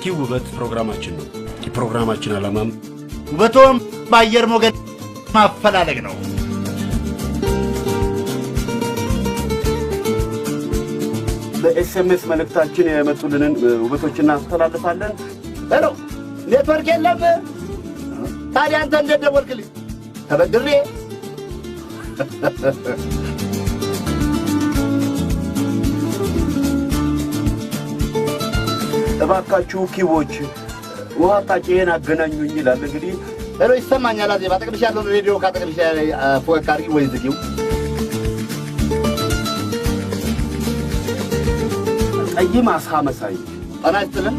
ኪው ውበት ፕሮግራማችን ነው። ፕሮግራማችን ዓላማም ውበቶም በአየር ሞገድ ማፈላለግ ነው። በኤስኤምኤስ መልእክታችን የመጡልንን ውበቶችን እናስተላልፋለን። ሄሎ ኔትወርክ የለም። ታዲያ አንተ እንዴት ደወልክልኝ? ተበድሬ እባካችሁ ኪዎች ውሃ ታጭየን አገናኙኝ ይላል። እንግዲህ ሄሎ ይሰማኛል። አዜ ባጠቅልሽ ያለው ሬዲዮ ካጠቅልሽ ፎካሪ ወይ ዝጊው። ጠይም አሳ መሳይ አናስተለም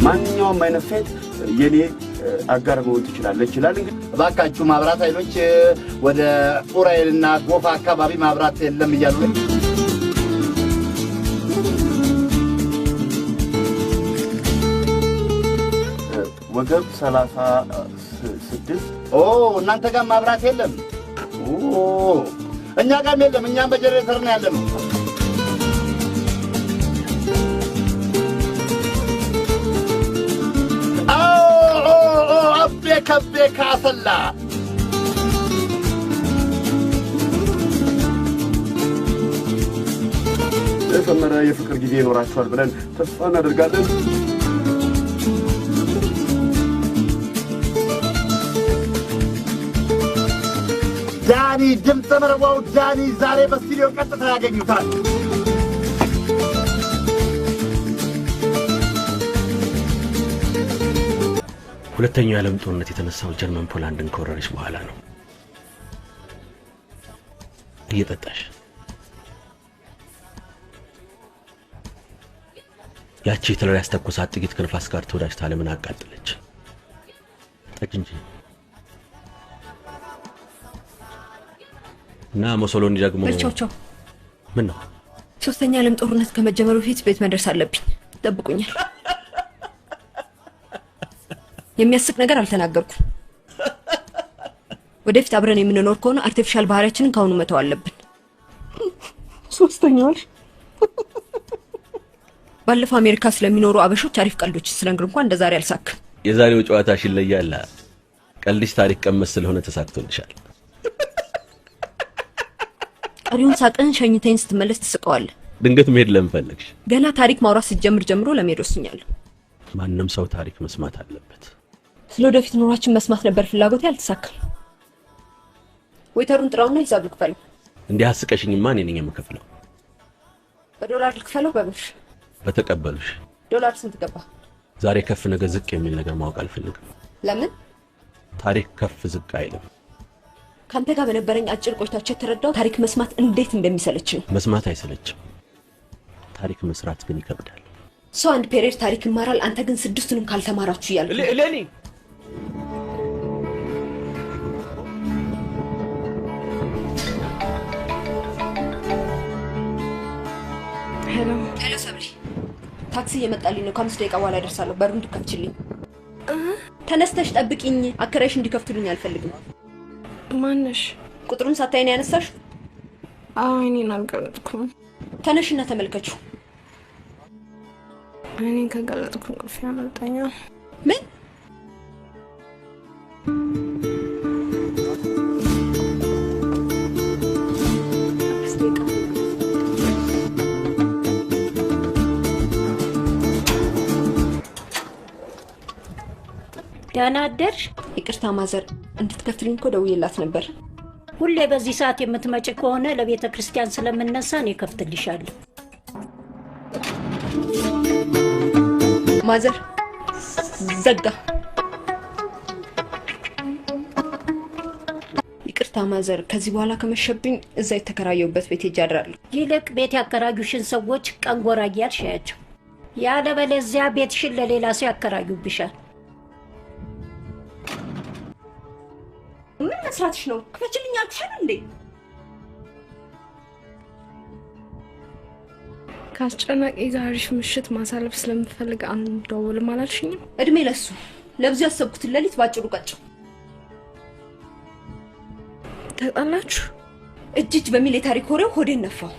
ማንኛውም አይነት ሴት የኔ አጋር መሆን ትችላለች ይላል። እንግዲህ እባካችሁ ማብራት ኃይሎች ወደ ኡራኤልና ጎፋ አካባቢ ማብራት የለም እያሉ ወገብ 36 እናንተ ጋር ማብራት የለም? እኛ ጋርም የለም። እኛም በጀነሬተር ነው ያለነው። አቤ ከቤ ካሰላ የሰመረ የፍቅር ጊዜ ይኖራችኋል ብለን ተስፋ እናደርጋለን። ዳኒ ድምፅ መረዋው ዳኒ ዛሬ በስቱዲዮ ቀጥታ ያገኙታል። ሁለተኛው የዓለም ጦርነት የተነሳው ጀርመን ፖላንድን ከወረረች በኋላ ነው። እየጠጣሽ ያቺ ሂትለር ያስተኮሳት ጥቂት ከንፋስ ጋር ተወዳጅታ ዓለምን አቃጠለች። ጠጅ እንጂ እና ሞሶሎኒ ደግሞ በልቾቾ ምን ነው ሶስተኛ ዓለም ጦርነት ከመጀመሩ በፊት ቤት መድረስ አለብኝ። ጠብቁኛል። የሚያስቅ ነገር አልተናገርኩም። ወደፊት አብረን የምንኖር ከሆነ አርቲፊሻል ባህሪያችንን ካሁኑ መተው አለብን። ሶስተኛው ባለፈው አሜሪካ ስለሚኖሩ አበሾች አሪፍ ቀልዶች ስለንግር እንኳን እንደዛሬ አልሳክም። የዛሬው ጨዋታሽ ይለያል። ቀልድሽ ታሪክ ቀመስ ስለሆነ ተሳክቶልሻል። ቀሪውን ሳቅን ሸኝተኝ ስትመለስ ትስቀዋለህ። ድንገት መሄድ ለምን ፈለግሽ? ገና ታሪክ ማውራት ስትጀምር ጀምሮ ለመሄድ ወስኛለሁ። ማንንም ሰው ታሪክ መስማት አለበት። ስለወደፊት ኑሯችን መስማት ነበር ፍላጎቴ፣ አልተሳካም። ወይተሩን ጥራውና ሂሳብ ልክፈለው። እንዲህ አስቀሽኝማ እኔ ነኝ የምከፍለው። በዶላር ልክፈለው በብር? በተቀበሉሽ። ዶላር ስንት ገባ? ዛሬ ከፍ ነገ ዝቅ የሚል ነገር ማወቅ አልፈልግም። ለምን? ታሪክ ከፍ ዝቅ አይልም። ካንተ ጋር በነበረኝ አጭር ቆይታቸው የተረዳው ታሪክ መስማት እንዴት እንደሚሰለች ነው። መስማት አይሰለችም፣ ታሪክ መስራት ግን ይከብዳል። ሰው አንድ ፔሪየድ ታሪክ ይማራል፣ አንተ ግን ስድስቱንም ካልተማራችሁ እያልኩ ለኔ ሄሎ ሰብሊ፣ ታክሲ እየመጣልኝ ነው። ከ5 ደቂቃ በኋላ እደርሳለሁ። በሩን እንድከፍችልኝ። ተነስተሽ ጠብቂኝ። አከራይሽ እንዲከፍቱልኝ አልፈልግም። ማነሽ? ቁጥሩን ሳታይ ነው ያነሳሽ? አዎ እኔን አልገለጥኩም። ተነሽና ተመልከቹ። እኔን ከገለጥኩ እንቅልፍ ያመልጠኛል። ምን? ደህና አደርሽ? ይቅርታ ማዘር፣ እንድትከፍትልኝ እኮ ደውዬላት ነበር። ሁሌ በዚህ ሰዓት የምትመጪ ከሆነ ለቤተ ክርስቲያን ስለምነሳ እኔ ከፍትልሻለሁ። ማዘር ዘጋ። ይቅርታ ማዘር፣ ከዚህ በኋላ ከመሸብኝ እዛ የተከራየሁበት ቤት ሄጄ አድራለሁ። ይልቅ ቤት ያከራዩሽን ሰዎች ቀንጎራ እያልሽ ያቸው። ያለበለዚያ ቤትሽን ለሌላ ሰው ያከራዩብሻል። ምን መስራትሽ ነው? ክፈችልኝ አልኩሽ እንዴ? ካስጨናቂ ዛሬሽ ምሽት ማሳለፍ ስለምፈልግ አንደውልም አላልሽኝም? እድሜ ለሱ። ለብዙ ያሰብኩትን ሌሊት ባጭሩ ቀጭው። ተጣላችሁ? እጅ በሚል የታሪክ ወሬው ሆዴን ነፋው።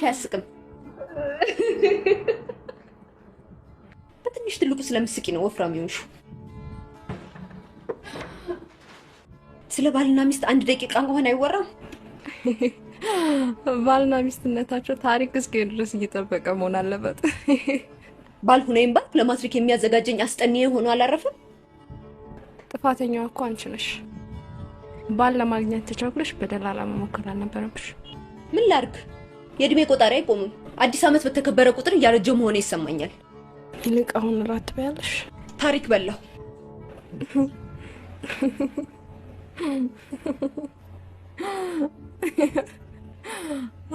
ያስቅም በትንሽ ትልቁ ስለምስቂ ነው ወፍራም ይሆንሽ ስለ ባልና ሚስት አንድ ደቂቃ እንኳን አይወራም ባልና ሚስትነታቸው ታሪክ እስከ ድረስ እየተጠበቀ መሆን አለበት ባል ሁነይም ባል ለማትሪክ የሚያዘጋጀኝ አስጠንዬ ሆኖ አላረፈም ጥፋተኛው እኮ አንቺ ነሽ ባል ለማግኘት ተቻኩለሽ በደላላ መሞከር አልነበረብሽ ምን ላርግ የእድሜ ቆጣሪ አይቆምም አዲስ አመት በተከበረ ቁጥር ያረጀው መሆኔ ይሰማኛል ይልቅ አሁን ራት በያለሽ ታሪክ በላው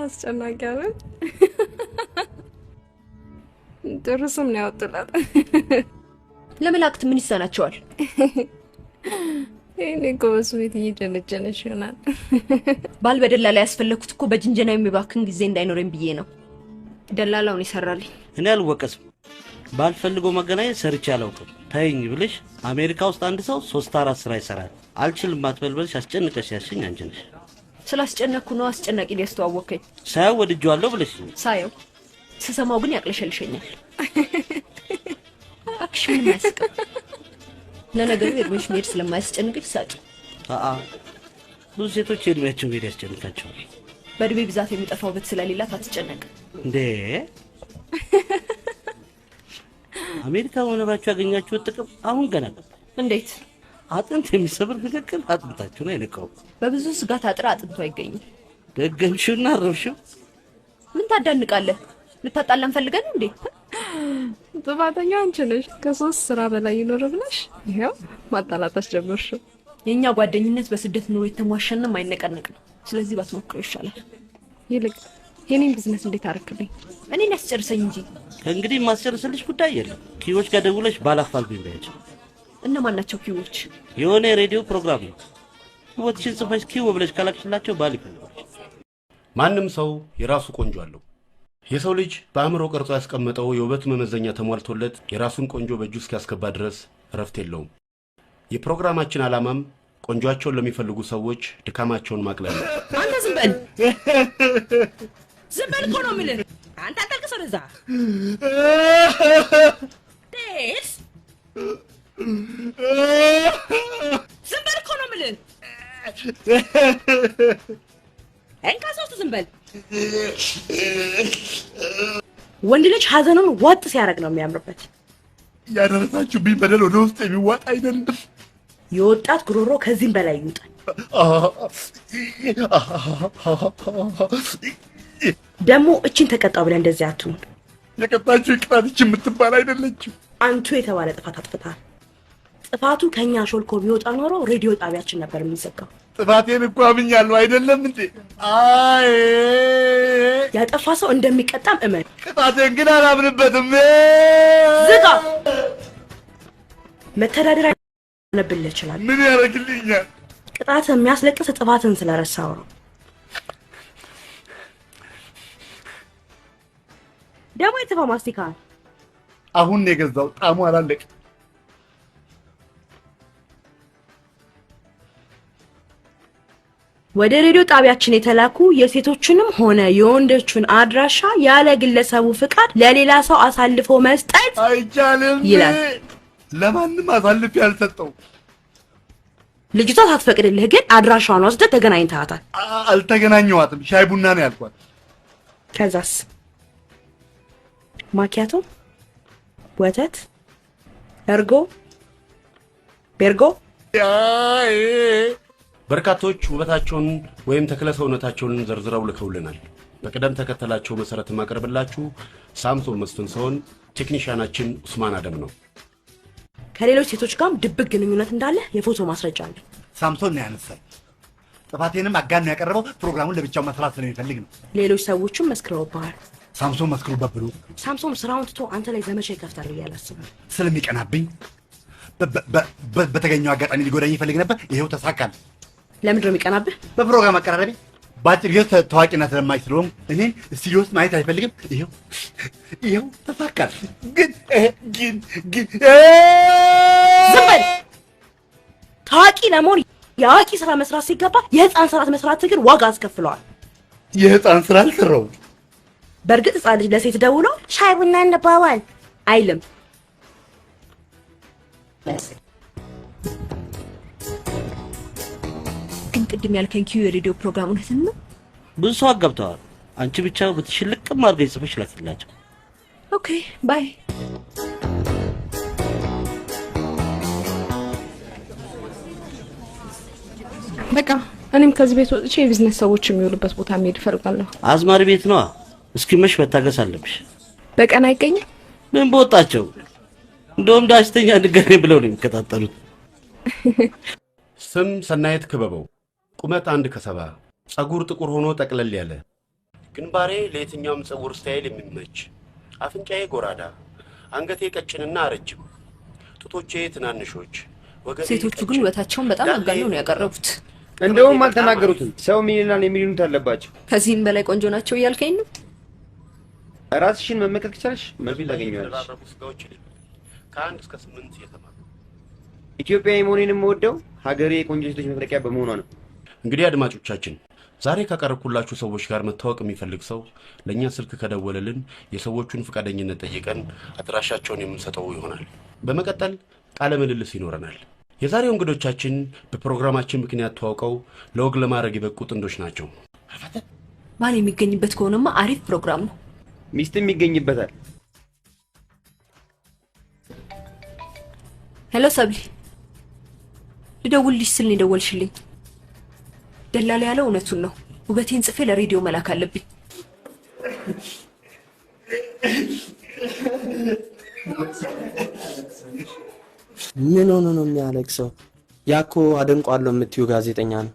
አስጨናቂ አይደል ጥሩስም ነው ያወጣላት ለመላእክት ምን ይሳናቸዋል እኔ ጎስ ቤት እየጀነጀነሽ ይሆናል ባል በደላላ ያስፈለኩት እኮ በጅንጀና የሚባክን ጊዜ እንዳይኖረኝ ብዬ ነው ደላላውን ይሰራልኝ እኔ አልወቀስም ባልፈልጎ መገናኘት ሰርች ያለውቁ ታይኝ ብለሽ አሜሪካ ውስጥ አንድ ሰው 3-4 ስራ ይሰራል አልችልም ማትበልበልሽ አስጨንቀሽ ያሽኝ አንቺ ነሽ ስላስጨነኩ ነው አስጨናቂ ሊያስተዋወከኝ ሳይው ወድጄዋለሁ ብለሽ ሳይው ስሰማው ግን ያቅለሸልሸኛል አክሽ ምን ያስቀም ለነገሩ እድሜሽ ሜድ ስለማያስጨንቅሽ ሳቂ ብዙ ሴቶች እድሜያቸው ሜድ ያስጨንቃቸዋል በእድሜ ብዛት የሚጠፋው በት ስለሌላት አትጨነቅ እንዴ አሜሪካ መኖራችሁ ያገኛችሁ ጥቅም አሁን ገና እንዴት አጥንት የሚሰብር ንግግር አጥንታችሁን አይነካው በብዙ ስጋት አጥራ አጥንቱ አይገኝም ደገምሽውና ረብሽው ምን ታዳንቃለህ ልታጣላን ፈልገን እንዴ ጥፋተኛው አንቺ ነሽ ከሶስት ስራ በላይ ይኖር ብለሽ ይሄው ማጣላታስ ጀመርሽ የኛ ጓደኝነት በስደት ኑሮ የተሟሸነም አይነቀነቅ ነው ስለዚህ ባትሞክረው ይሻላል ይልቅ የኔን ቢዝነስ እንዴት አረክልኝ እኔን ያስጨርሰኝ እንጂ ከእንግዲህ ማስጨርስልሽ ጉዳይ የለም ኪዎች ጋር ደውለሽ ባላፋልጉኝ በያቸው እነማን ናቸው ኪዎች የሆነ ሬዲዮ ፕሮግራም ነው ወጥሽን ጽፈሽ ኪው ብለሽ ካላክሽላቸው ባል ይፈልጋል ማንም ሰው የራሱ ቆንጆ አለው የሰው ልጅ በአእምሮ ቀርጾ ያስቀመጠው የውበት መመዘኛ ተሟልቶለት የራሱን ቆንጆ በእጁ እስኪያስገባ ድረስ እረፍት የለውም የፕሮግራማችን ዓላማም ቆንጆአቸውን ለሚፈልጉ ሰዎች ድካማቸውን ማቅለል ነው አንተ ዝም በል እኮ ነው የምልህ አንተ አታልቅስ ወደዛ ዴስ ዝም በል እኮ ነው የምልህ እንካ ሶስት ዝም በል ወንድ ልጅ ሀዘኑን ወጥ ሲያደርግ ነው የሚያምርበት ያደረሳችሁብኝ በደል ወደ ውስጥ የሚዋጥ አይደለም የወጣት ጉሮሮ ከዚህም በላይ ይውጣል ደግሞ እቺን ተቀጣው ብለህ እንደዚህ አትሁን የቀጣችሁ ቅጣት እቺ የምትባል አይደለችም አንቱ የተባለ ጥፋት አጥፍታል ጥፋቱ ከኛ ሾልኮ ቢወጣ ኖሮ ሬዲዮ ጣቢያችን ነበር የሚዘጋው ጥፋቴን እኮ አምኛለሁ አይደለም እንዴ አይ ያጠፋ ሰው እንደሚቀጣም እመን ቅጣቴን ግን አላምንበትም ዝጋ መተዳደሪያ ነብልህ ይችላል ምን ያደርግልኛል ቅጣት የሚያስለቅስ ጥፋትን ስለረሳው ነው ደግሞ የተፋ ማስቲካ አሁን ነው የገዛው ጣሙ አላለቅ ወደ ሬዲዮ ጣቢያችን የተላኩ የሴቶችንም ሆነ የወንዶችን አድራሻ ያለ ግለሰቡ ፍቃድ ለሌላ ሰው አሳልፎ መስጠት አይቻልም ይላል ለማንም አሳልፍ ያልሰጠው ልጅቷ ሳትፈቅድልህ ግን አድራሻዋን ወስደህ ተገናኝተሃታል አልተገናኘኋትም ሻይ ቡና ነው ያልኳት ከዛስ ማኪያቶ ወተት እርጎ ቤርጎ በርካቶች ውበታቸውን ወይም ተክለ ሰውነታቸውን ዘርዝረው ልከውልናል በቀደም ተከተላቸው መሰረት ማቀርብላችሁ ሳምሶን መስፍን ሲሆን ቴክኒሻናችን ኡስማን አደም ነው ከሌሎች ሴቶች ጋር ድብቅ ግንኙነት እንዳለ የፎቶ ማስረጃ አለ ሳምሶን ነው ያነሳኝ ጥፋቴንም አጋን ያቀርበው ፕሮግራሙን ለብቻው መስራት ስለሚፈልግ ነው ሌሎች ሰዎችም መስክረውብሃል ሳምሶን መስክሩበት ብሎ ሳምሶን ስራውን ትቶ አንተ ላይ ዘመቻ ይከፍታል እያላስብ ስለሚቀናብኝ በተገኘው አጋጣሚ ሊጎዳኝ ይፈልግ ነበር ይሄው ተሳካል ለምንድነው የሚቀናብህ በፕሮግራም አቀራረቢ ባጭር ጊዜ ታዋቂነት ስለማይችሉም እኔ ስቱዲዮ ውስጥ ማየት አይፈልግም ይሄው ተሳካል ግን ዝም በል ታዋቂ ለመሆን የአዋቂ ስራ መስራት ሲገባ የህፃን ስራ መስራት ግን ዋጋ አስከፍለዋል። የህፃን ስራ አልሰራሁም። በእርግጥ ህፃን ልጅ ለሴት ደውሎ ሻይ ቡና እንባባል አይልም። ግን ቅድም ያልከኝ ኪዩ የሬዲዮ ፕሮግራም እውነትን ነው? ብዙ ሰው አገብተዋል። አንቺ ብቻ ብትሽልቅም አድርገሽ ጽፈሽ ላክላቸው። ኦኬ ባይ። በቃ እኔም ከዚህ ቤት ወጥቼ የቢዝነስ ሰዎች የሚውሉበት ቦታ መሄድ እፈልጋለሁ። አዝማሪ ቤት ነዋ። እስኪመሽ መታገስ አለብሽ። በቀን አይገኝም? ምን በወጣቸው እንደውም ዳስተኛ ንገረኝ ብለው ነው የሚከታተሉት። ስም ሰናየት ክበበው፣ ቁመት 1 ከ70፣ ጸጉር ጥቁር ሆኖ ጠቅለል ያለ፣ ግንባሬ ለየትኛውም ጸጉር ስታይል የሚመች፣ አፍንጫዬ ጎራዳ፣ አንገቴ ቀጭንና ረጅም፣ ጡቶቼ ትናንሾች፣ ወገቤ ሴቶቹ ግን ውበታቸውን በጣም አጋነው ነው ያቀረቡት። እንደውም አልተናገሩትም። ሰው ምን ይላል የሚሉት አለባቸው። ከዚህም በላይ ቆንጆ ናቸው እያልከኝ ነው? ራስሽን መመከት ከቻልሽ መልክ ታገኛለሽ። ከ1 እስከ 8 የተማሩ ኢትዮጵያዊ መሆኔንም የምወደው ሀገሬ የቆንጆ ሴቶች መፍለቂያ በመሆኗ ነው። እንግዲህ አድማጮቻችን ዛሬ ካቀረብኩላችሁ ሰዎች ጋር መታወቅ የሚፈልግ ሰው ለኛ ስልክ ከደወለልን የሰዎቹን ፈቃደኝነት ጠይቀን አድራሻቸውን የምንሰጠው ይሆናል። በመቀጠል ቃለ ምልልስ ይኖረናል። የዛሬው እንግዶቻችን በፕሮግራማችን ምክንያት ተዋውቀው ለወግ ለማድረግ የበቁ ጥንዶች ናቸው። ባል የሚገኝበት ከሆነማ አሪፍ ፕሮግራም ነው። ሚስትም ይገኝበታል። ሄሎ ሰብሊ፣ ልደውልልሽ ስል ነው የደወልሽልኝ? ደላላ ያለው እውነቱን ነው። ውበቴን ጽፌ ለሬዲዮ መላክ አለብኝ። ምን ሆኖ ነው የሚያለቅሰው? ያኮ አደንቋለሁ የምትዩ ጋዜጠኛ ነው።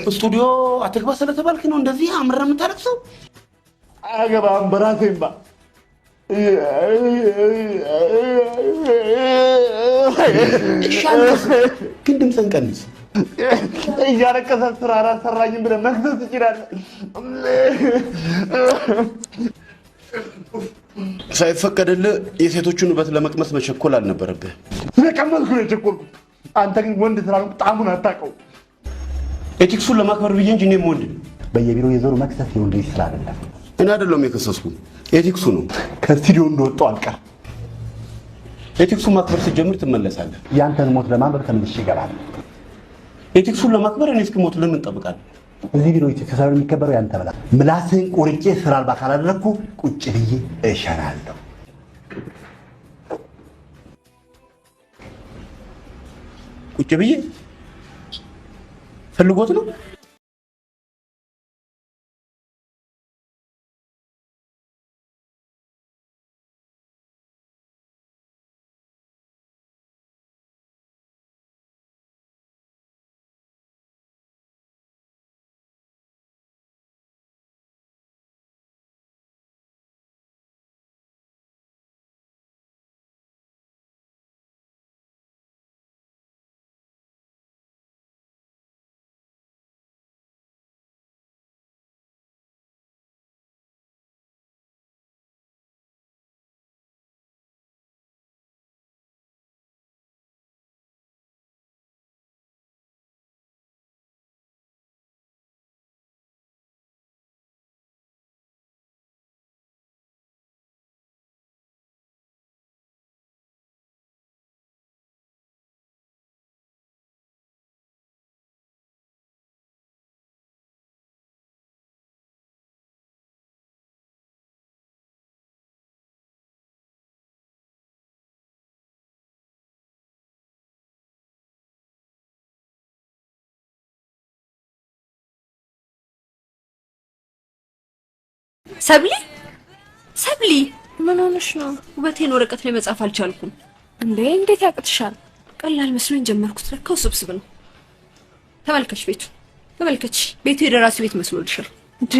ስቱዲዮ አትግባ ስለተባልክ ነው እንደዚህ አምረህ የምታለቅሰው? አገባም በራሴማ ግን ድምፅህን ቀንስ። እያለቀሰ ስራ አላሰራኝም ብለህ መክሰስ ትችላለህ። ሳይፈቀድልህ የሴቶቹን ውበት ለመቅመስ መቸኮል አልነበረብህ። ስለቀመስኩ ነው የቸኮልኩት። አንተ ግን ወንድ ስራ ጣሙን አታውቀው። ኤቲክሱን ለማክበር ብዬ እንጂ እኔም ወንድ በየቢሮው የዞሩ መክሰስ የወንድ ልጅ ስራ አይደለም። እኔ አይደለሁም የከሰስኩ፣ ኤቲክሱ ነው። ከስቱዲዮ እንደወጣው አልቀር። ኤቲክሱን ማክበር ስትጀምር ትመለሳለህ። ያንተን ሞት ለማንበብ ተመልሼ እገባለሁ። ኤቲክሱን ለማክበር እኔ እስክሞት ለምን እንጠብቃለን? እዚህ ቢሮ ኤቲክስ የሚከበረው ያንተ ብላ ምላስህን ቆርጬ ስራ አልባ ካላደረግኩ ቁጭ ብዬ እሸናለሁ። ቁጭ ብዬ ፈልጎት ነው ሰብሊ ሰብሊ፣ ምን ሆነሽ ነው? ውበቴን ወረቀት ላይ መጻፍ አልቻልኩም። እንዴ እንዴት ያቅትሻል? ቀላል መስሎኝ ጀመርኩት፣ ለካ ውስብስብ ነው። ተመልከች ቤቱ፣ ተመልከች ቤቱ የደራሲ ቤት መስሎልሻል። እንዴ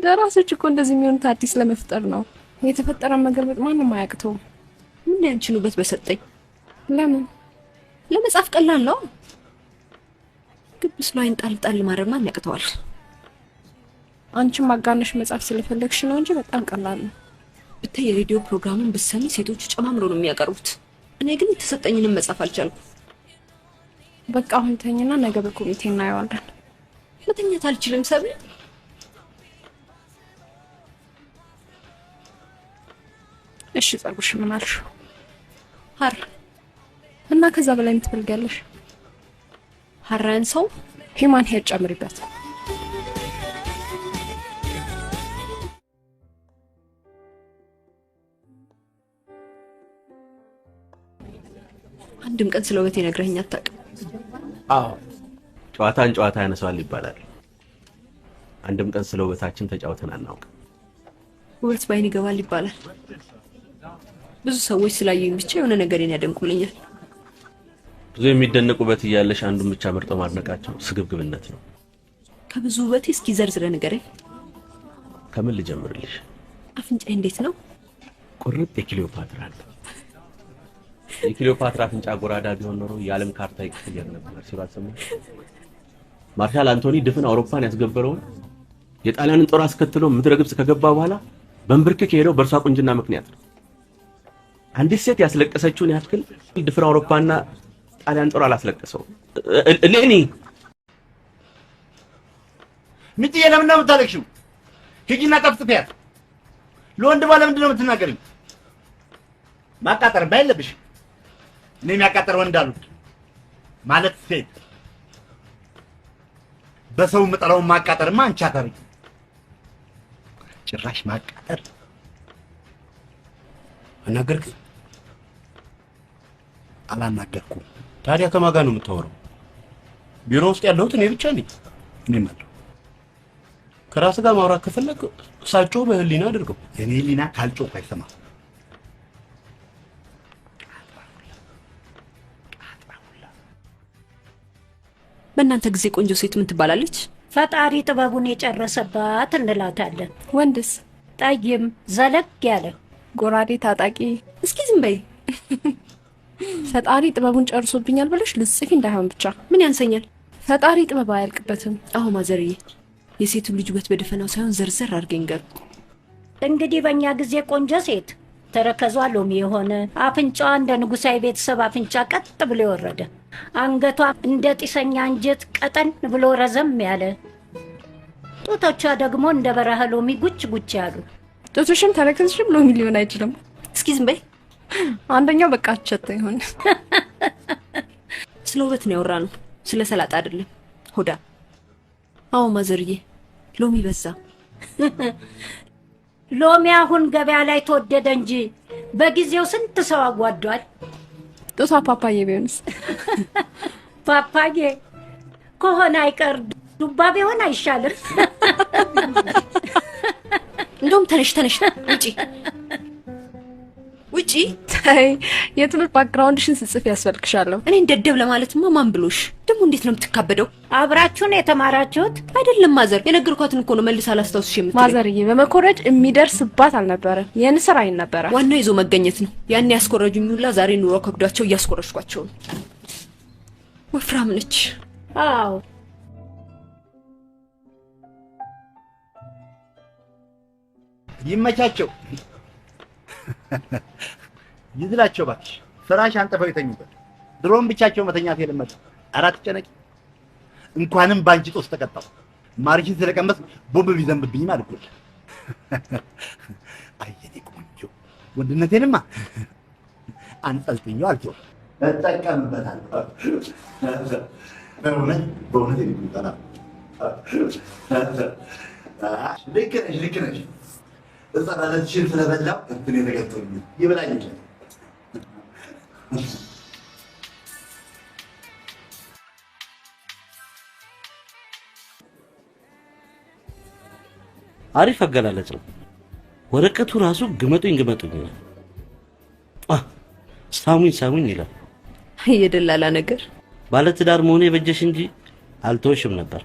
ደራሲዎች እኮ እንደዚህ የሚሆኑት አዲስ ለመፍጠር ነው። የተፈጠረ መገልበጥ ማንም አያቅተውም። ምን ያንቺን ውበት በሰጠኝ። ለምን ለመጻፍ ቀላል ነው። ግብስ ላይ ጣል ማድረግ ማን ያቅተዋል? አንቺም ማጋነሽ መጻፍ ስለፈለግሽ ነው እንጂ በጣም ቀላል ነው። ብታይ የሬዲዮ ፕሮግራሙን ብትሰሚ ሴቶቹ ጨማምሮ ነው የሚያቀርቡት። እኔ ግን የተሰጠኝንም መጻፍ አልቻልኩም። በቃ አሁን ተኝና ነገ በኮሚቴ እናየዋለን። መተኛት አልችልም ሰብሊ። እሺ ጸጉርሽ ምን አልሽው? ሀር እና ከዛ በላይ የምትፈልጊያለሽ? ሀራን ሰው ሂማን ሄር ጨምሪበት። አንድም ቀን ስለ ውበቴ ነግረኸኝ አታውቅም። አዎ ጨዋታን ጨዋታ ያነሳዋል ይባላል። አንድም ቀን ስለ ውበታችን ተጫውተን አናውቅም። ውበት ባይን ይገባል ይባላል። ብዙ ሰዎች ስላየኝ ብቻ የሆነ ነገርን ያደንቁልኛል። ብዙ የሚደነቅ ውበት እያለሽ አንዱን ብቻ መርጠው ማድነቃቸው ስግብግብነት ነው። ከብዙ ውበቴ እስኪ ዘርዝረ ንገረኝ። ከምን ልጀምርልሽ? አፍንጫ እንዴት ነው? ቁርጥ የክሊዮፓትራ ነው። የክሊዮፓትራ አፍንጫ ጎራዳ ቢሆን ኖሮ የዓለም ካርታ ይቀየር ነበር ሲሉ አልሰማሽ? ማርሻል አንቶኒ ድፍን አውሮፓን ያስገበረውን የጣሊያንን ጦር አስከትሎ ምድረ ግብጽ ከገባ በኋላ በእንብርክክ የሄደው በእርሷ ቁንጅና ምክንያት ነው። አንዲት ሴት ያስለቀሰችውን ያክል ድፍን አውሮፓና ጣሊያን ጦር አላስለቀሰው። ሌኒ ምጥዬ ለምን ነው የምታለቅሽው? ሂጂና ጠፍጥፊያት። ለወንድ ባለ ምንድን ነው የምትናገሪው? ማቃጠር ባይለብሽ እኔ የሚያቃጠር ወንድ አሉት ማለት ሴት በሰው መጠራውን ማቃጠርማ አንቺ አታርጊ። ጭራሽ ማቃጠር አናገርክ? አላናገርኩም። ታዲያ ከማን ጋር ነው የምታወራው? ቢሮ ውስጥ ያለሁት እኔ ብቻ ነኝ። እኔም አለሁ። ከራስ ጋር ማውራት ከፈለክ ሳጮህ በህሊና አድርገው። የኔ ህሊና ካልጮህ አይሰማም። በእናንተ ጊዜ ቆንጆ ሴት ምን ትባላለች? ፈጣሪ ጥበቡን የጨረሰባት እንላታለን። ወንድስ? ጠይም ዘለግ ያለ ጎራዴ ታጣቂ። እስኪ ዝም በይ። ፈጣሪ ጥበቡን ጨርሶብኛል ብለሽ ልጽፊ እንዳይሆን ብቻ። ምን ያንሰኛል? ፈጣሪ ጥበብ አያልቅበትም። አሁ ማዘርዬ፣ የሴቱን ልጅ ውበት በደፈናው ሳይሆን ዘርዘር አድርገኝ ገር። እንግዲህ በእኛ ጊዜ ቆንጆ ሴት ተረከዟ ሎሚ የሆነ አፍንጫዋ እንደ ንጉሳዊ ቤተሰብ አፍንጫ ቀጥ ብሎ የወረደ አንገቷ እንደ ጢሰኛ አንጀት ቀጠን ብሎ ረዘም ያለ ጡቶቿ ደግሞ እንደ በረሃ ሎሚ ጉጭ ጉጭ ያሉ። ጡቶሽም ተረከዝሽም ሎሚ ሊሆን አይችልም። እስኪ ዝም በይ። አንደኛው በቃ አቸተ ይሆን። ስለ ውበት ነው ያወራነው፣ ስለ ሰላጣ አይደለም። ሆዳ። አዎ ማዘርዬ፣ ሎሚ በዛ። ሎሚ አሁን ገበያ ላይ ተወደደ እንጂ በጊዜው ስንት ሰው አጓዷል። ጡቷ ፓፓዬ ቢሆንስ? ፓፓዬ ከሆነ አይቀር ዱባ ቢሆን አይሻልም? እንደውም ተነሽ ውጪ ውጪ። ታይ የትምህርት ባክግራውንድሽን ስጽፍ ያስፈልግሻለሁ። እኔ እንደደብ ለማለትማ ማን ብሎሽ? ደግሞ እንዴት ነው የምትካበደው? አብራችሁን የተማራችሁት አይደለም ማዘር፣ የነገርኳትን እኮ ነው መልስ አላስታውስሽ የምትለኝ። ማዘርዬ በመኮረጅ የሚደርስባት አልነበረ፣ የንስር አይን ነበረ። ዋናው ይዞ መገኘት ነው። ያኔ ያስኮረጁኝ ሁላ ዛሬ ኑሮ ከብዷቸው እያስኮረጅኳቸው ነው። ወፍራም ነች። አዎ ይመቻቸው። ይዝላቸው ባክሽ። ፍራሽ አንጥፈው የተኙበት ድሮም ብቻቸው መተኛት የለመዱ። አራት ጨነቂ እንኳንም ባንቺ ጦስ ተቀጣው። ማርሽን ስለቀመስ ቦምብ ቢዘንብብኝ ማለት ነው። አየኔ ቆንጆ ወንድነቴንማ አንጠልጥኛው አልተው እጠቀምበታለሁ። በእውነት ይሉታል። ልክ ነሽ። እጻናለችሽን ስለበላው እንትን የተገጠሩኝ ይበላኝ። አሪፍ አገላለጽ ነው። ወረቀቱ ራሱ ግመጡኝ ሳሙኝ ይላል። የደላላ ነገር። ባለትዳር መሆኔ የበጀሽ እንጂ አልተወሽም ነበር።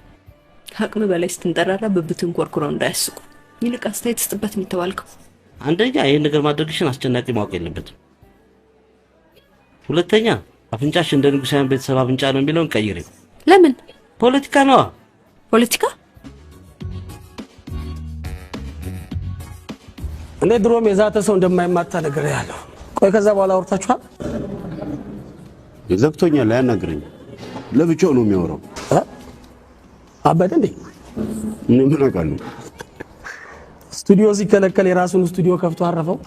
አቅም በላይ ስትንጠራራ ብብትን ኮርኩረው እንዳያስቁ። ይልቅ አስተያየት ስጥበት ነው የተባልከው። አንደኛ ይሄን ነገር ማድረግሽን አስጨናቂ ማወቅ የለበትም። ሁለተኛ አፍንጫሽ እንደ ንጉሳውያን ቤተሰብ አፍንጫ ነው የሚለውን ቀይሬ። ለምን? ፖለቲካ ነው። ፖለቲካ? እኔ ድሮም የዛተ ሰው እንደማይማታ ነገር ያለው። ቆይ ከዛ በኋላ አውርታችኋል? ዘግቶኛል። አያናግረኝ። ለብቻው ነው የሚያወራው። አበደ እንዴ? ምን አውቃለሁ። ስቱዲዮ ሲከለከል የራሱን ስቱዲዮ ከፍቶ አረፈው።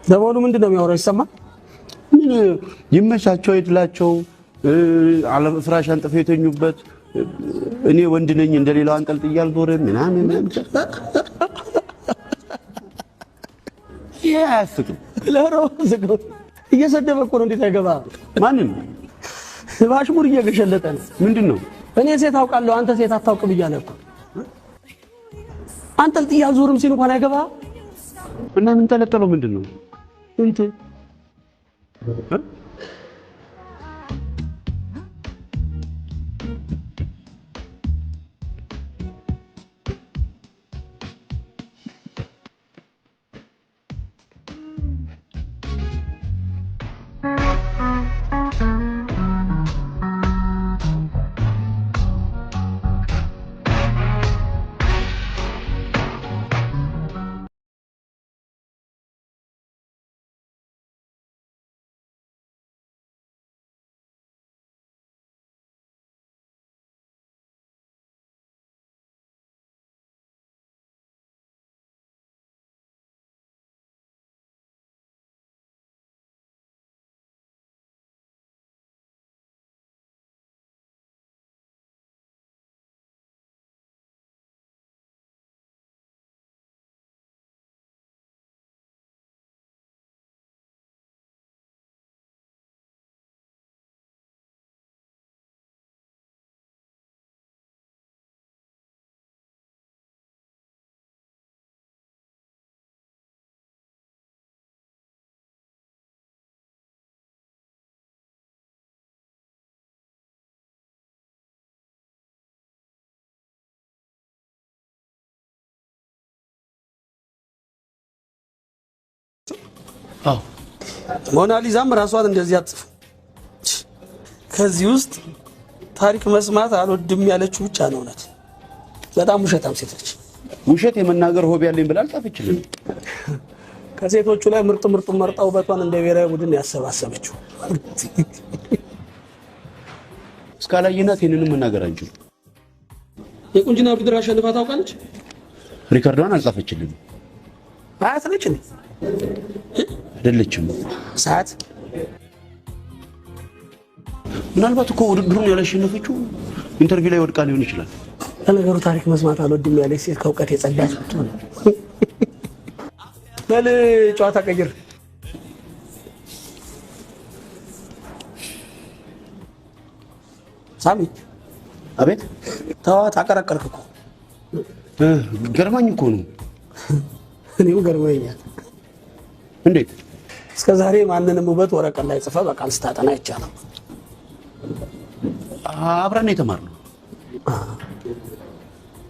ደሞሉ ምንድን ነው የሚያወራው? ይሰማል? ምን ይመቻቸው ይድላቸው። አለ ፍራሽ አንጥፈው የተኙበት እኔ ወንድ ነኝ እንደሌላው አንጠልጥያል ዞረ ምናምን ያስቁ ለሮ ዝግ እየሰደበ እኮ ነው። እንዴት አይገባ? ማንን ባሽሙር እየገሸለጠ ነው። ምንድነው? እኔ ሴት አውቃለሁ አንተ ሴት አታውቅ ብያለሁ እኮ። አንጠልጥያል ዞርም ሲል እንኳን አይገባ እና ምን ተለጠለው? ምንድነው እንት ሞናሊዛም ራሷን እንደዚህ አጥፍ። ከዚህ ውስጥ ታሪክ መስማት አልወድም ያለችው ብቻ ነው እውነት። በጣም ውሸታም ሴት ነች። ውሸት የመናገር ሆቢ ያለኝ ብላ አልጻፈችልኝ። ከሴቶቹ ላይ ምርጥ መርጣ ውበቷን እንደ ብሔራዊ ቡድን ያሰባሰበችው። እስካላየናት ይሄንንም መናገር አንችልም። የቁንጅና ውድድር አሸንፋ ታውቃለች? ሪካርዷን አልጻፈችልኝ። አያት ነች እንዴ? አይደለችም። ሰዓት ምናልባት እኮ ውድድሩን ያላሸነፈችው ኢንተርቪው ላይ ወድቃ ሊሆን ይችላል። ለነገሩ ታሪክ መስማት አልወድም ያለች ሴት ከእውቀት የጸዳች ብትሆን በል ጨዋታ ቀይር። ሳሚ። አቤት። ተዋት፣ አቀረቀርክ እኮ። ገርማኝ እኮ ነው። እኔው ገርመኛል። እንዴት? እስከ ዛሬ ማንንም ውበት ወረቀት ላይ ጽፈ በቃል ስታጠና ይቻላል። አብረን የተማርነው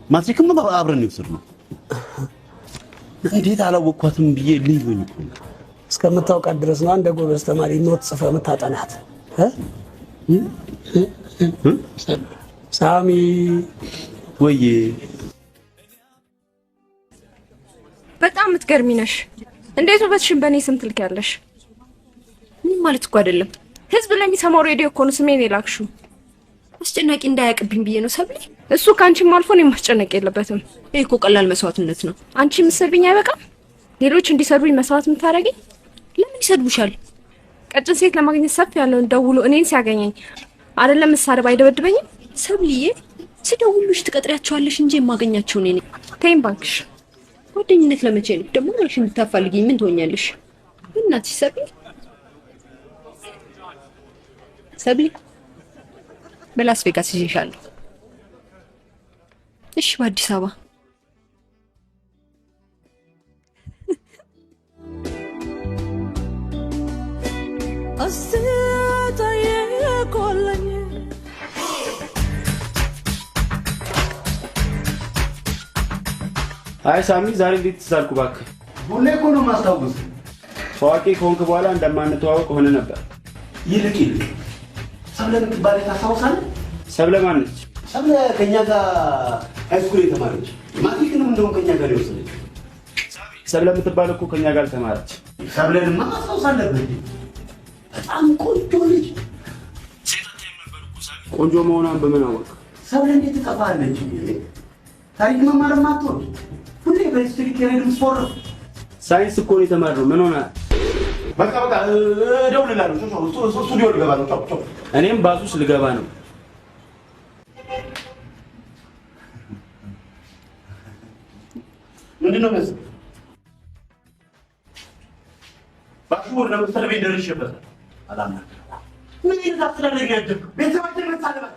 ማትሪክም አብረን የወሰድነው። እንዴት አላወቅኳትም ብዬ ልዩኝ እኮ እስከምታውቃት ድረስ ነው። አንደ ጎበዝ ተማሪ ኖት ጽፈ የምታጠናት። ሳሚ ወይ በጣም የምትገርሚ ነሽ። እንዴት ውበትሽን በእኔ ስም ትልኪያለሽ? ምን ማለት እኮ አይደለም። ህዝብ ለሚሰማው ሬዲዮ እኮ ነው ስሜን የላክሽው። አስጨናቂ እንዳያቅብኝ ብዬ ነው ሰብሊ። እሱ ካንቺም አልፎ እኔን ማስጨነቅ የለበትም። ይሄ እኮ ቀላል መስዋዕትነት ነው። አንቺ የምትሰድብኝ አይበቃም? ሌሎች እንዲሰድቡኝ መስዋዕት የምታደርጊኝ? ለምን ይሰድቡሻል? ቀጭን ሴት ለማግኘት ሰፊ ያለውን ደውሎ እኔን ሲያገኘኝ አይደለም መሳደብ አይደበድበኝም? ሰብሊዬ ሲደውሉሽ ትቀጥሪያቸዋለሽ እንጂ የማገኛቸው እኔ ነኝ። ተይም ባንክሽ። ጓደኝነት ለመቼ ነው ደግሞ? ራስሽ የምታፋልጊኝ ምን ትሆኛለሽ? እናትሽ ሰብሊ በላስ ቬጋስ ይዤሻለሁ። እሺ በአዲስ አበባ አይ ሳሚ ዛሬ እንዴት ተሳልኩ እባክህ? ሁሌ እኮ ነው ማስታውስ። ታዋቂ ከሆንክ በኋላ እንደማንተዋወቅ ሆነ ነበር። ይልቅ ሰብለ የምትባል ታስታውሳለህ? ሰብለ ማነች? ሰብለ ከኛ ጋር ሃይስኩል የተማረች ማትሪክንም እንደውም ከኛ ጋር የወሰደች ሰብለ የምትባል እኮ ከኛ ጋር ተማረች። ሰብለንማ ማስታውሳለህ? በጣም ቆንጆ ልጅ። ቆንጆ መሆኗን በምን አወቅ? ሰብለ እንዴት ትጠፋለች? ታሪክ መማርም አትወድ። ሁሌ በሂስትሪ ኬሬድ ምትፎርፍ። ሳይንስ እኮ ነው የተማርነው። ምን ሆነ? በቃ እደውልልሃለሁ። ስቱዲዮ ልገባ ነው። ቻው። እኔም ባሱስ ልገባ ነው። ምንድነው መስ ባክቡር ለምሳሌ ቤት ደርሼበታል። አላምና ምን አይነት አስተዳደግ ያደርገው ቤተሰባችን መሳለባት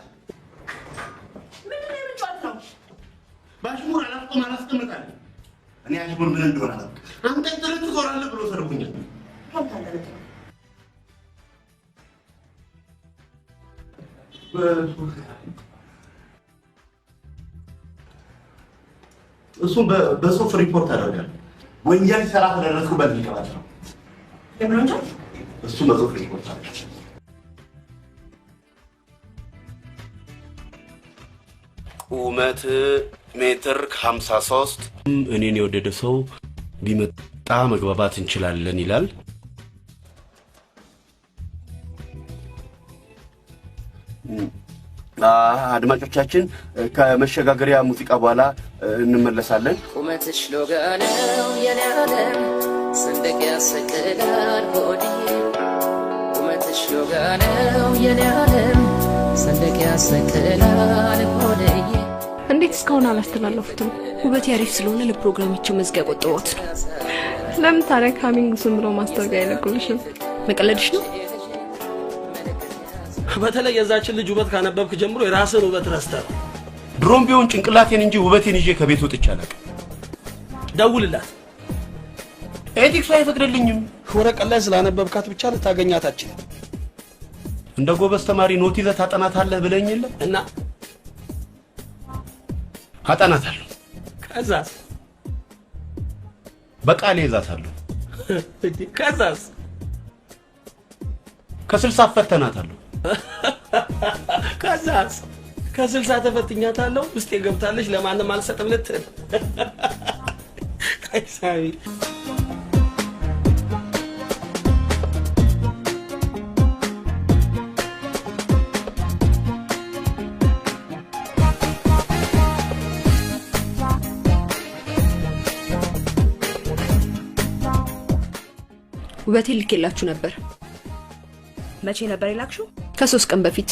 ምን ጫት ነው? ባሽሙር አላስቀምጣለሁ። እኔ አሽሙር ምን እንደሆነ አላውቅም። አንተ ጥረት ትዞራለህ ብሎ ሰድቡኛል። እሱም በጽሁፍ ሪፖርት አደርጋለሁ። ወንጀል ሰራ ተደረስኩበት ሊቀባት ነው። ለምን ወንጀል? እሱ በጽሁፍ ሪፖርት አደርጋለሁ። ቁመት ሜትር 53 እኔን የወደደ ሰው ቢመጣ መግባባት እንችላለን ይላል። አድማጮቻችን ከመሸጋገሪያ ሙዚቃ በኋላ እንመለሳለን። ቁመትሽ ሎጋ ነው የኔ ዓለም ሰንደቅ ያሰቅላል ሆዴ ቁመትሽ ሎጋ ነው የኔ ዓለም ሰንደቅ ያሰቅላል ሆዴ። እንዴት እስካሁን አላስተላለፉትም? ውበት ያሪፍ ስለሆነ ለፕሮግራማቸው መዝጊያ ቆጥሮት ነው። ለምን ታዲያ ካሚንግ ዝም ብሎ ማስታወቂያ አይለቁልሽም? መቀለድሽ ነው? በተለይ የዛችን ልጅ ውበት ካነበብክ ጀምሮ የራስን ውበት ረስተህ ድሮም ቢሆን ጭንቅላቴን እንጂ ውበቴን ይዤ ከቤት ወጥቼ አላውቅም። ደውልላት። ኤቲክሱ አይፈቅድልኝም። ወረቀት ላይ ስላነበብካት ብቻ ልታገኛት አትችልም። እንደ ጎበዝ ተማሪ ኖት ይዘህ ታጠናታለህ ብለኝ የለ እና አጠናታለሁ። ከዛስ? በቃሌ ይዛታለሁ። ከዛስ? ከ60 ፈተናታለሁ። ከዛስ? ከ60 ተፈትኛታለሁ ውስጥ ገብታለች ለማንም አልሰጥም ልትል። አይሳይ ውበቴ ልኬላችሁ ነበር። መቼ ነበር የላክሽው? ከ3 ቀን በፊት።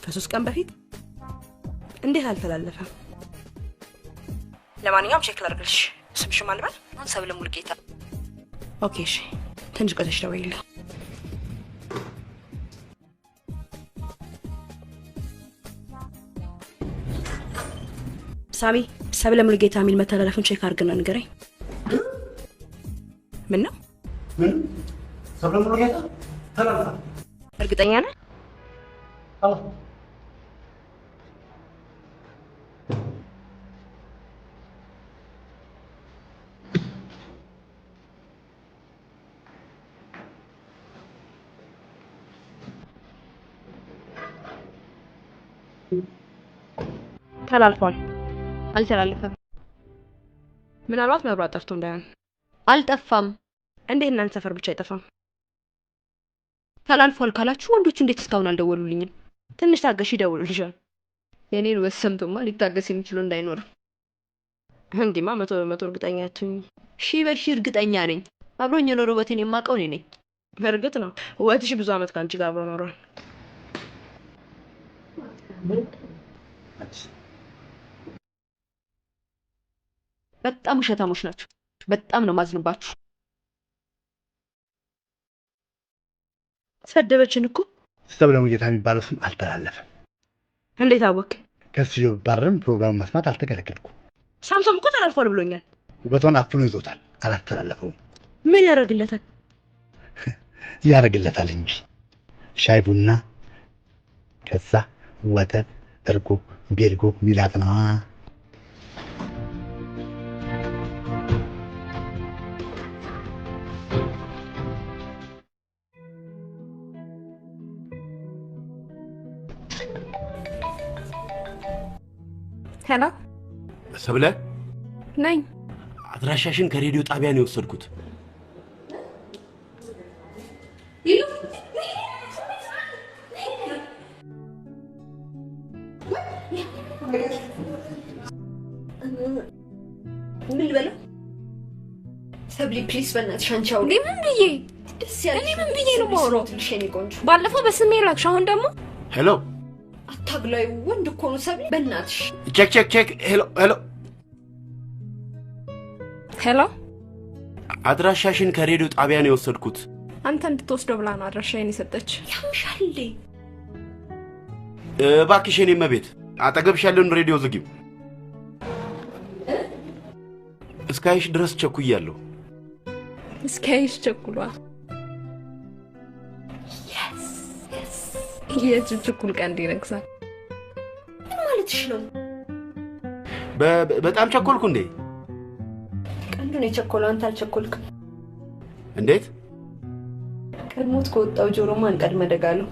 ከ3 ቀን በፊት? እንዴት አልተላለፈም? ለማንኛውም ቼክ ላድርግልሽ። ስምሽ ማን ልበል? ሰብለ ሙልጌታ። ኦኬ እሺ፣ ትንሽ ቆይተሽ ደውይልኝ። ሳሚ፣ ሰብለ ሙልጌታ የሚል መተላለፉን ቼክ አድርግና ንገረኝ። ምን ነው? ምን? ሰብለ ሙልጌታ ተላልፋ? እርግጠኛ ነህ? አዎ። ተላልፏል። አልተላለፈም። ምናልባት መብራት ጠፍቶ እንዳይሆን። አልጠፋም። እንዴት እናንተ ሰፈር ብቻ አይጠፋም? ተላልፏል ካላችሁ ወንዶች እንዴት እስካሁን አልደወሉልኝም? ትንሽ ታገሽ፣ ይደውሉልሻል። የኔን ወሰምቶማ ሊታገስ የሚችሉ እንዳይኖር። እንዲማ 100% እርግጠኛ አትሁኝ። ሺህ በሺህ እርግጠኛ ነኝ። አብሮኝ የኖረ ውበቴን የማውቀው እኔ ነኝ። እርግጥ ነው ውበትሽ ብዙ አመት ካንቺ ጋር አብሮ ኖሯል። በጣም ውሸታሞች ናቸው። በጣም ነው ማዝንባችሁ። ሰደበችን እኮ። ሰብለ ሙልጌታ የሚባለው ስም አልተላለፈም። እንዴት አወቅ? ከስቱዲዮ ባረም ፕሮግራም መስማት አልተከለከልኩም። ሳምሶም እኮ ተላልፏል ብሎኛል። ውበቷን አፍኖ ይዞታል፣ አላስተላለፈውም። ምን ያደርግለታል? ያደርግለታል እንጂ ሻይ ቡና ከዛ ወተት እርጎ ቤርጎ ሚላት ነው። ሄሎ ሰብለ ነኝ። አድራሻሽን ከሬዲዮ ጣቢያ ነው የወሰድኩት። ምን ልበለው? ሰብሊ ፕሊስ በእናትሽ አንቺ አውሪ። ምን ብዬ ደስ ያለሽ? እኔ ምን ብዬ ነው የማወራው? ትልሽ የኔ ቆንጆ ባለፈው በስሜ ላክሽ፣ አሁን ደግሞ ሄሎ። አታግላይ ወንድ እኮ ነው ሰብሊ፣ በእናትሽ ቼክ። ሄሎ ሄሎ። አድራሻሽን ከሬዲዮ ጣቢያ ነው የወሰድኩት። አንተ እንድትወስደው ብላ ነው አድራሻዬን የሰጠች። ያምሻል እንዴ? እባክሽ የኔ እመቤት አጠገብሽ ያለውን ሬዲዮ ዝጊው። እስካይሽ ድረስ ቸኩያለሁ። እስካይሽ ቸኩሏል። የችኩል ቀንድ ይነግሳል። ምን ማለትሽ ነው? በጣም ቸኮልኩ እንዴ? ቀንዱን የቸኮለው አንተ አልቸኮልክም። እንዴት? ቀድሞት ከወጣው ጆሮ ማን ቀድመ ደጋለው?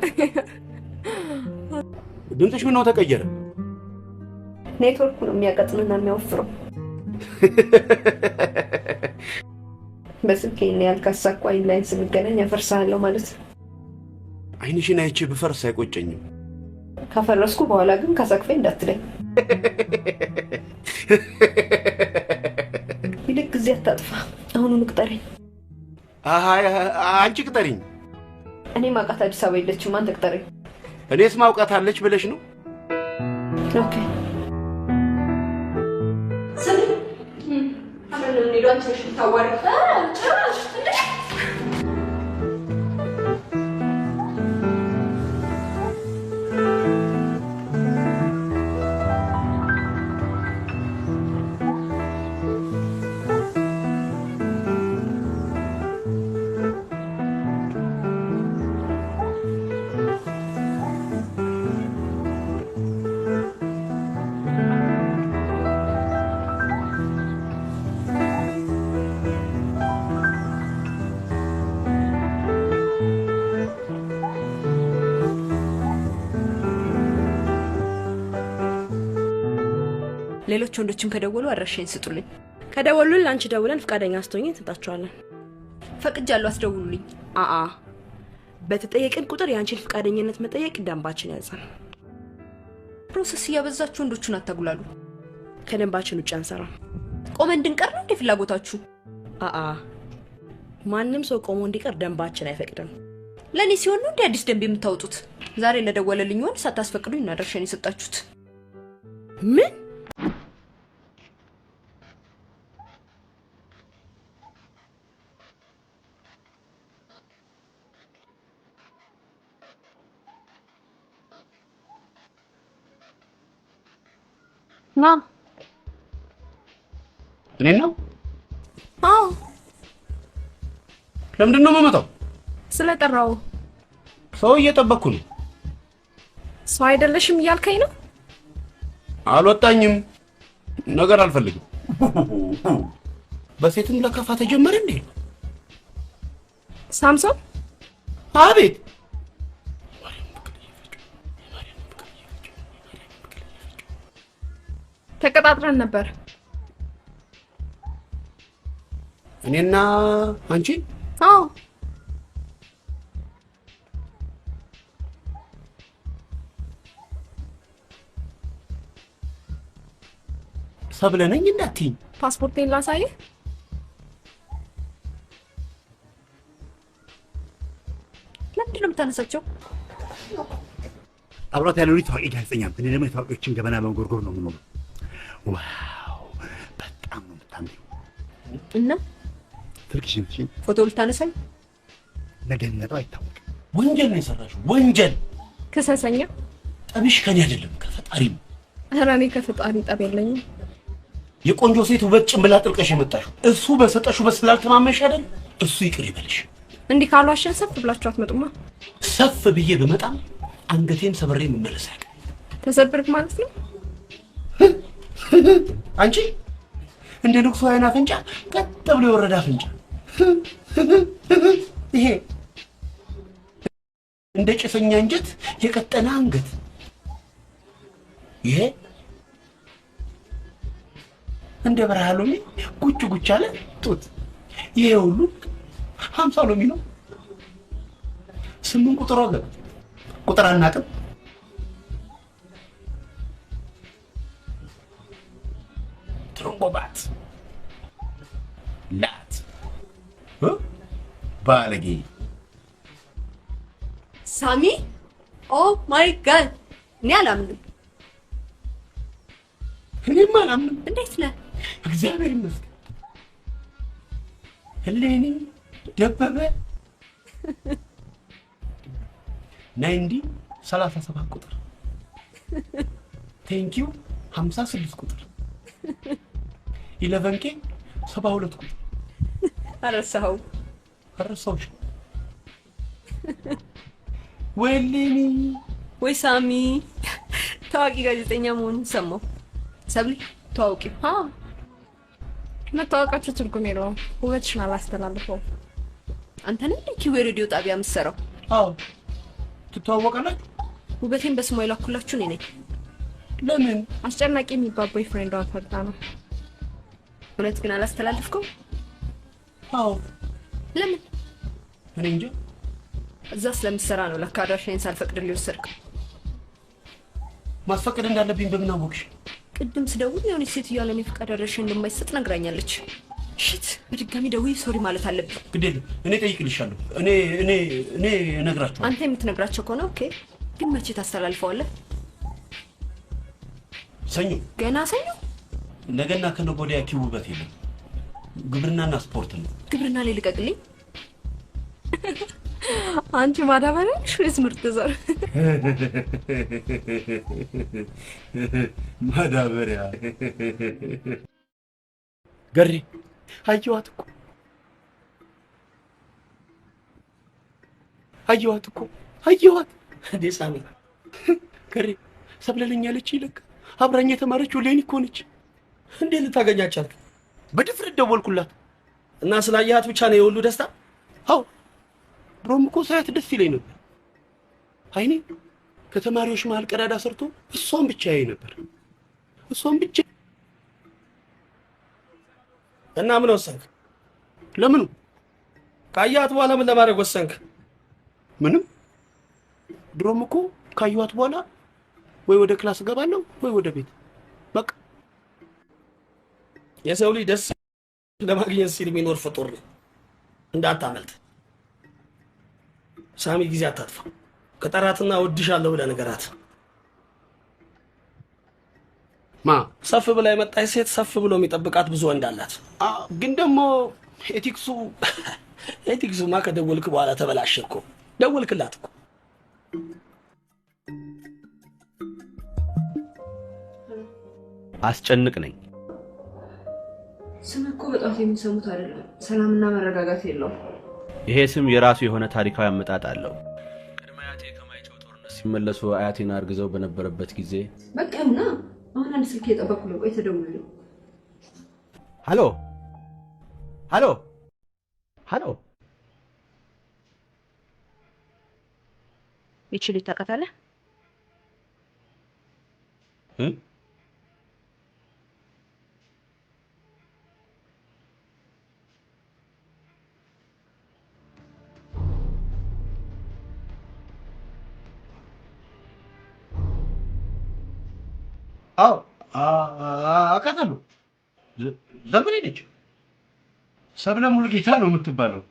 ድምፅሽ ምን ነው ተቀየረ? ኔትወርኩ ነው የሚያቀጥንና የሚያወፍረው። በስልክ እኔ ያልካሳኩ አይን ላይ ስንገናኝ አፈርሳለሁ ማለት ነው። አይንሽን አይቼ ብፈርስ አይቆጨኝም። ካፈረስኩ በኋላ ግን ካሳክፈኝ እንዳትለኝ። ይልቅ ጊዜ አታጥፋ፣ አሁኑኑ ቅጠረኝ። አንቺ ቅጠሪኝ። እኔ ማውቃት አዲስ አበባ የለችም፣ አንተ ቅጠረኝ። እኔስ ማውቃት አለች ብለሽ ነው? ኦኬ ሰሚ አሁን ምን ይሏን ትንሽ ታዋሪ ጭራሽ እንዴ? ሌሎች ወንዶችም ከደወሉ አድራሻዬን ስጡልኝ። ከደወሉልን አንቺ ደውለን ፍቃደኛ አስተውኝ እንታጣቸዋለን። ፈቅጃለሁ፣ አስደውሉልኝ። በተጠየቅን ቁጥር ያንቺን ፍቃደኝነት መጠየቅ ደንባችን ያዛል። ፕሮሰስ እያበዛችሁ ወንዶቹን አታጉላሉ። ከደንባችን ውጭ አንሰራም። ቆመን እንድንቀር ነው እንደ ፍላጎታችሁ? ማንም ሰው ቆሞ እንዲቀር ደንባችን አይፈቅድም። ለኔ ሲሆን ነው እንደ አዲስ ደንብ የምታወጡት? ዛሬ ለደወለልኝ ወንድ ሳታስፈቅዱኝ ነው አድራሻዬን የሰጣችሁት። ምን? ና እኔ ነው? አዎ። ለምንድን ነው የምመጣው? ስለጠራው። ሰው እየጠበቅኩ ነው። ሰው አይደለሽም እያልከኝ ነው? አልወጣኝም። ነገር አልፈልግም። በሴትም ለከፋ ተጀመረ እንዴ? ሳምሶን? አቤት። ተቀጣጥረን ነበር። እኔና አንቺ? አዎ። ሰብለ ነኝ እንዳትይኝ። ፓስፖርቴን ላሳይህ? ለምንድን ነው የምታነሳቸው? አብራት ያለው ልጅ ታዋቂ ጋዜጠኛ ነው። እኔ ደግሞ የታዋቂዎችን ገበና በመጎርጎር ነው የምኖረው። ዋው በጣም ነው የምታምሪው። እና ስልክሽን ስጪኝ። ፎቶ ልታነሳኝ? ለደህንነቱ አይታወቅም። ወንጀል ነው የሰራሽው፣ ወንጀል። ክሰሰኛ። ጠብሽ ከኔ አይደለም ከፈጣሪ ነው። ኧረ እኔ ከፈጣሪ ጠብ የለኝም። የቆንጆ ሴት ውበት ጭንብላ ጥልቀሽ የመጣሽው እሱ በሰጠሽው በስላልተማመንሽ አይደል? እሱ ይቅር ይበልሽ። እንዲህ ካሏሽን ሰፍ ብላችሁ አትመጡማ። ሰፍ ብዬ በመጣም አንገቴን ሰብሬ መመለስ አይቀር። ተሰብርክ ማለት ነው አንቺ እንደ ንጉሱ አይና አፍንጫ ቀጥ ብሎ የወረደ አፍንጫ፣ ይሄ እንደ ጭሰኛ እንጀት የቀጠነ አንገት፣ ይሄ እንደ በረሃ ሎሚ ጉጭ ጉጭ አለ ጡት፣ ይሄ ሁሉ 50 ሎሚ ነው። 8 ቁጥር ወገብ ቁጥር አናውቅም። ትሮንጎባት ላት ባለጌ ሳሚ ኦ ማይ ጋድ እኔ አላምንም። እኔም አላምንም። እንዴት ነህ? እግዚአብሔር ይመስገን። እሌኒ ደበበ 37 ቁጥር ቴንኪው 56 ቁጥር 11K 72 ቁጥር አረሳኸው? አረሳሁሽ ወይ እሌኒ ወይ ሳሚ ታዋቂ ጋዜጠኛ መሆኑን ሰማሁ። ሰብሊ ታዋቂ? አዎ መታወቃችሁ ትርጉም የለውም። ውበትሽን አላስተላልፈው። አንተ ነህ እንደ ኪዌ ሬዲዮ ጣቢያ የምትሰራው? አዎ ትተዋወቃላችሁ? ውበቴን በስሟ የላኩላችሁ እኔ ነኝ። ለምን? አስጨናቂ የሚባል ቦይፍሬንዷ ፈርታ ነው። እውነት ግን አላስተላልፍከው? አዎ። ለምን? እኔ እንጃ። እዛ ስለምትሰራ ነው ለካ አድራሻዬን ሳልፈቅድልህ የወሰድከው። ማስፈቀድ እንዳለብኝ በምን አወቅሽ? ቅድም ስደውል የሆነች ሴትዮ ያለኔ ፈቃድ አድራሻ እንደማይሰጥ ነግራኛለች። ሽት በድጋሚ ደውዬ ሶሪ ማለት አለብኝ። ግድ የለም እኔ እጠይቅልሻለሁ። እኔ እነግራቸዋለሁ። አንተ የምትነግራቸው ከሆነ ኦኬ። ግን መቼ ታስተላልፈዋለህ? ሰኞ። ገና ሰኞ? ነገና ከነገ ወዲያ ኪው ውበት የለም። ግብርናና ስፖርት ነው። ግብርና ላይ ልቀቅልኝ። አንቺ ማዳበሪያ ሽስ ምርጥ ዘር ማዳበሪያ ገሪ አየዋት እኮ አየዋት እንዴ ሳሚ ገሪ ሰብለለኛለች። ይለካ አብራኝ የተማረችው ሌኒ እኮ ነች። እንዴ ልታገኛቻት? በድፍረት ደወልኩላት እና ስላየሃት ብቻ ነው የሁሉ ደስታ? አዎ ድሮም እኮ ሳያት ደስ ይለኝ ነበር። አይኔ ከተማሪዎች መሀል ቀዳዳ ሰርቶ እሷን ብቻ ያይ ነበር። እሷን ብቻ። እና ምን ወሰንክ? ለምኑ? ካያት በኋላ ምን ለማድረግ ወሰንክ? ምንም። ድሮም እኮ ካዩት በኋላ ወይ ወደ ክላስ ገባለሁ ወይ ወደ ቤት በቃ። የሰው ልጅ ደስ ለማግኘት ሲል የሚኖር ፍጡር ነው። እንዳታመልጥ ሳሚ፣ ጊዜ አታጥፋ። ከጠራትና ወድሻለሁ ብለህ ንገራት። ማ ሰፍ ብላ የመጣች ሴት ሰፍ ብሎ የሚጠብቃት ብዙ ወንድ አላት። ግን ደግሞ ኤቲክሱማ ከደወልክ በኋላ ተበላሸ እኮ። ደወልክላት እኮ። አስጨንቅ ነኝ። ስም እኮ በጣም የሚሰሙት አይደለም። ሰላምና መረጋጋት የለውም። ይሄ ስም የራሱ የሆነ ታሪካዊ አመጣጥ አለው። ቅድመ አያቴ ከማይጨው ጦርነት ሲመለሱ አያቴን አርግዘው በነበረበት ጊዜ በቃና አሁን አንድ ስልክ እየጠበኩ ነው። ቆይ ተደውልልኝ። ሃሎ ሃሎ ሃሎ። ይችል ታውቃታለህ? አዎ አውቃታለሁ። ዘመኔ ነች። ሰብለ ሙሉጌታ ነው የምትባለው።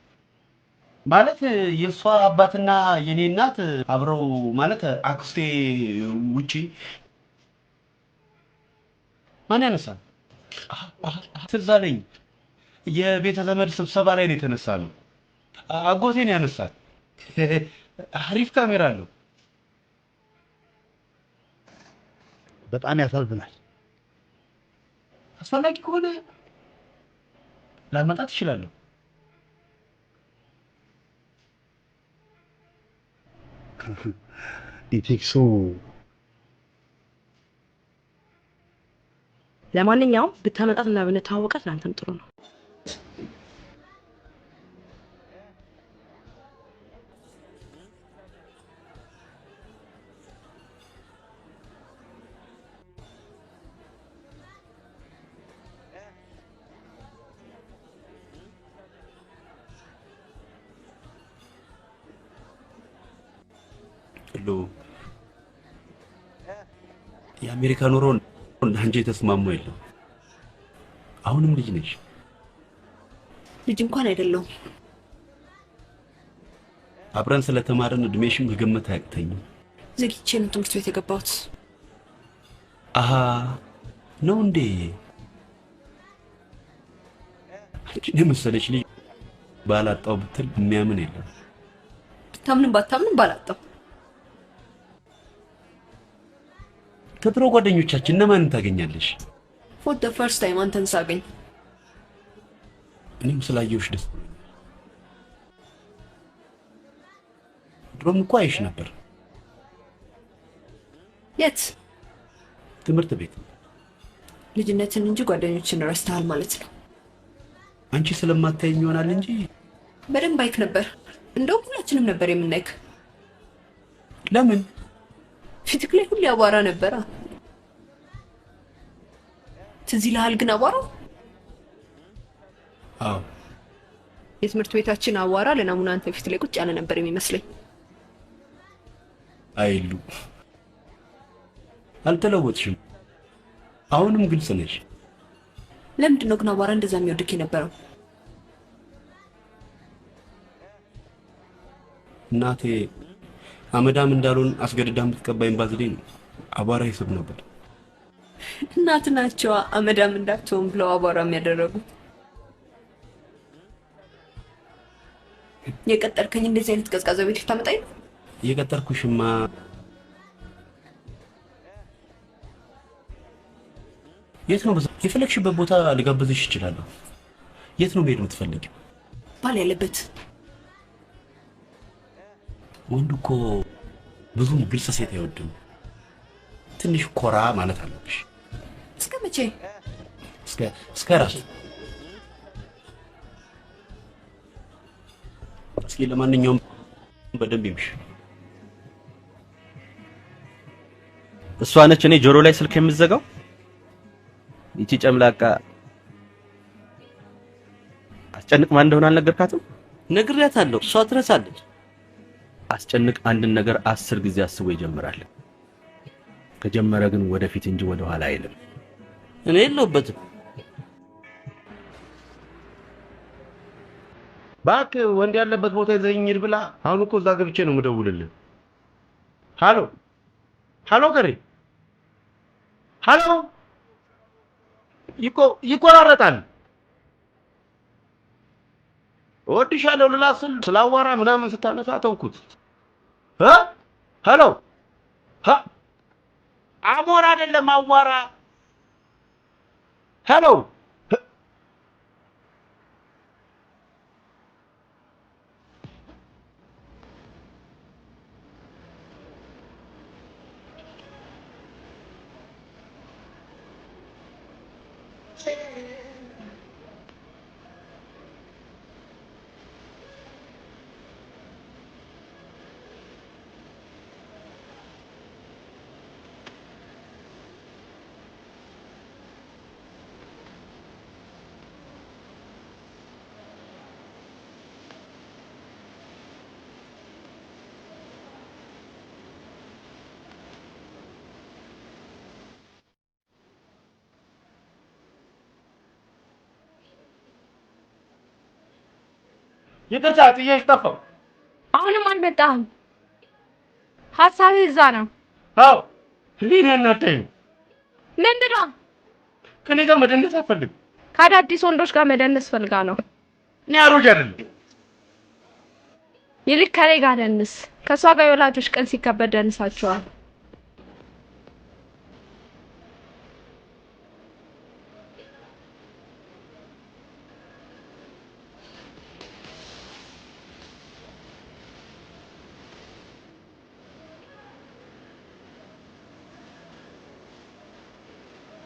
ማለት የእሷ አባትና የኔ እናት አብረው ማለት አክስቴ ውጪ ማን ያነሳል? ትዝ አለኝ። የቤተ ዘመድ ስብሰባ ላይ ነው የተነሳነው። አጎቴን ያነሳል። አሪፍ ካሜራ አለው። በጣም ያሳዝናል። አስፈላጊ ከሆነ ላመጣት እችላለሁ። ኢቴክሶ ለማንኛውም ብታመጣትና ብንተዋወቃት ለአንተም ጥሩ ነው። የአሜሪካ ኑሮ እንዳንቺ የተስማማው የለም። አሁንም ልጅ ነሽ። ልጅ እንኳን አይደለሁም። አብረን ስለተማረን እድሜሽም መገመት አያቅተኝም። ዘግቼ ነው ትምህርት ቤት የገባሁት። አሃ ነው እንዴ? አንቺን የመሰለች ልጅ ባላጣው ብትል የሚያምን የለም። ብታምንም ባታምንም ባላጣው። ከድሮ ጓደኞቻችን እነማንን ታገኛለሽ? for the first time አንተን ሳገኝ እኔም ስላየሁሽ ደስ ብሎኛል። ድሮም እኮ አይሽ ነበር። የት? ትምህርት ቤት። ልጅነትን እንጂ ጓደኞችን ረስተሃል ማለት ነው። አንቺ ስለማታየኝ ይሆናል እንጂ በደንብ አይክ ነበር። እንደውም ሁላችንም ነበር የምናይክ። ለምን? ፊትክ ላይ ሁሌ አቧራ ነበረ። ትዝ ይልሃል ግን አቧራው? አዎ። የትምህርት ቤታችን አቧራ ለናሙና አንተ ፊት ላይ ቁጭ ያለ ነበር የሚመስለኝ። አይሉ አልተለወጥሽም። አሁንም ግልጽ ነሽ። ለምንድን ነው ግን አቧራ እንደዛ የሚወድክ የነበረው? እናቴ አመዳም እንዳሉን አስገድዳ የምትቀባኝ ባዝሊን አቧራ ይስብ ነበር። እናት ናቸው አመዳም እንዳትሆን ብለው አቧራ የሚያደርጉ። የቀጠርከኝ እንደዚህ አይነት ቀዝቃዛ ቤት ልታመጣኝ ነው? የቀጠርኩሽማ የት ነው? የፈለግሽበት ቦታ ልጋብዝሽ እችላለሁ። የት ነው መሄድ የምትፈልጊው? ባል ያለበት። ወንድ እኮ ብዙም ግልጽ ሴት አይወድም። ትንሽ ኮራ ማለት አለብሽ። እስከ መቼ? እስከ ራስ። እስኪ ለማንኛውም በደንብ ይምሽ። እሷ ነች እኔ ጆሮ ላይ ስልክ የምትዘጋው? ይቺ ጨምላቃ አስጨንቅ ማን እንደሆነ አልነገርካትም? ነግሬያታለሁ፣ እሷ ትረሳለች። አስጨንቅ አንድን ነገር 10 ጊዜ አስቦ ይጀምራል። ከጀመረ ግን ወደፊት እንጂ ወደ ኋላ አይልም። እኔ የለሁበትም። ባክ ወንድ ያለበት ቦታ ይዘኝ ሂድ ብላ። አሁን እኮ እዛ ገብቼ ነው የምደውልልህ። ሃሎ ሃሎ፣ ከሬ ሃሎ። ይቆራረጣል። እወድሻለሁ ልላት ስል ስላዋራ ምናምን ስታነሳ ተውኩት። ሃሎ አሞራ አይደለም አዋራ። ሃሎ ይቅርታ ጥዬሽ ጠፋሁ። አሁንም አልመጣህም። ሀሳብህ እዛ ነው። አዎ ህሊና እናተኝ ምንድን ነው? ከኔ ጋር መደነስ አትፈልግም? ከአዳዲስ ወንዶች ጋር መደነስ ፈልጋ ነው። እኔ አሮጌ አይደለም። ይልቅ ከኔ ጋር ደንስ። ከእሷ ጋር የወላጆች ቀን ሲከበር ደንሳቸዋል።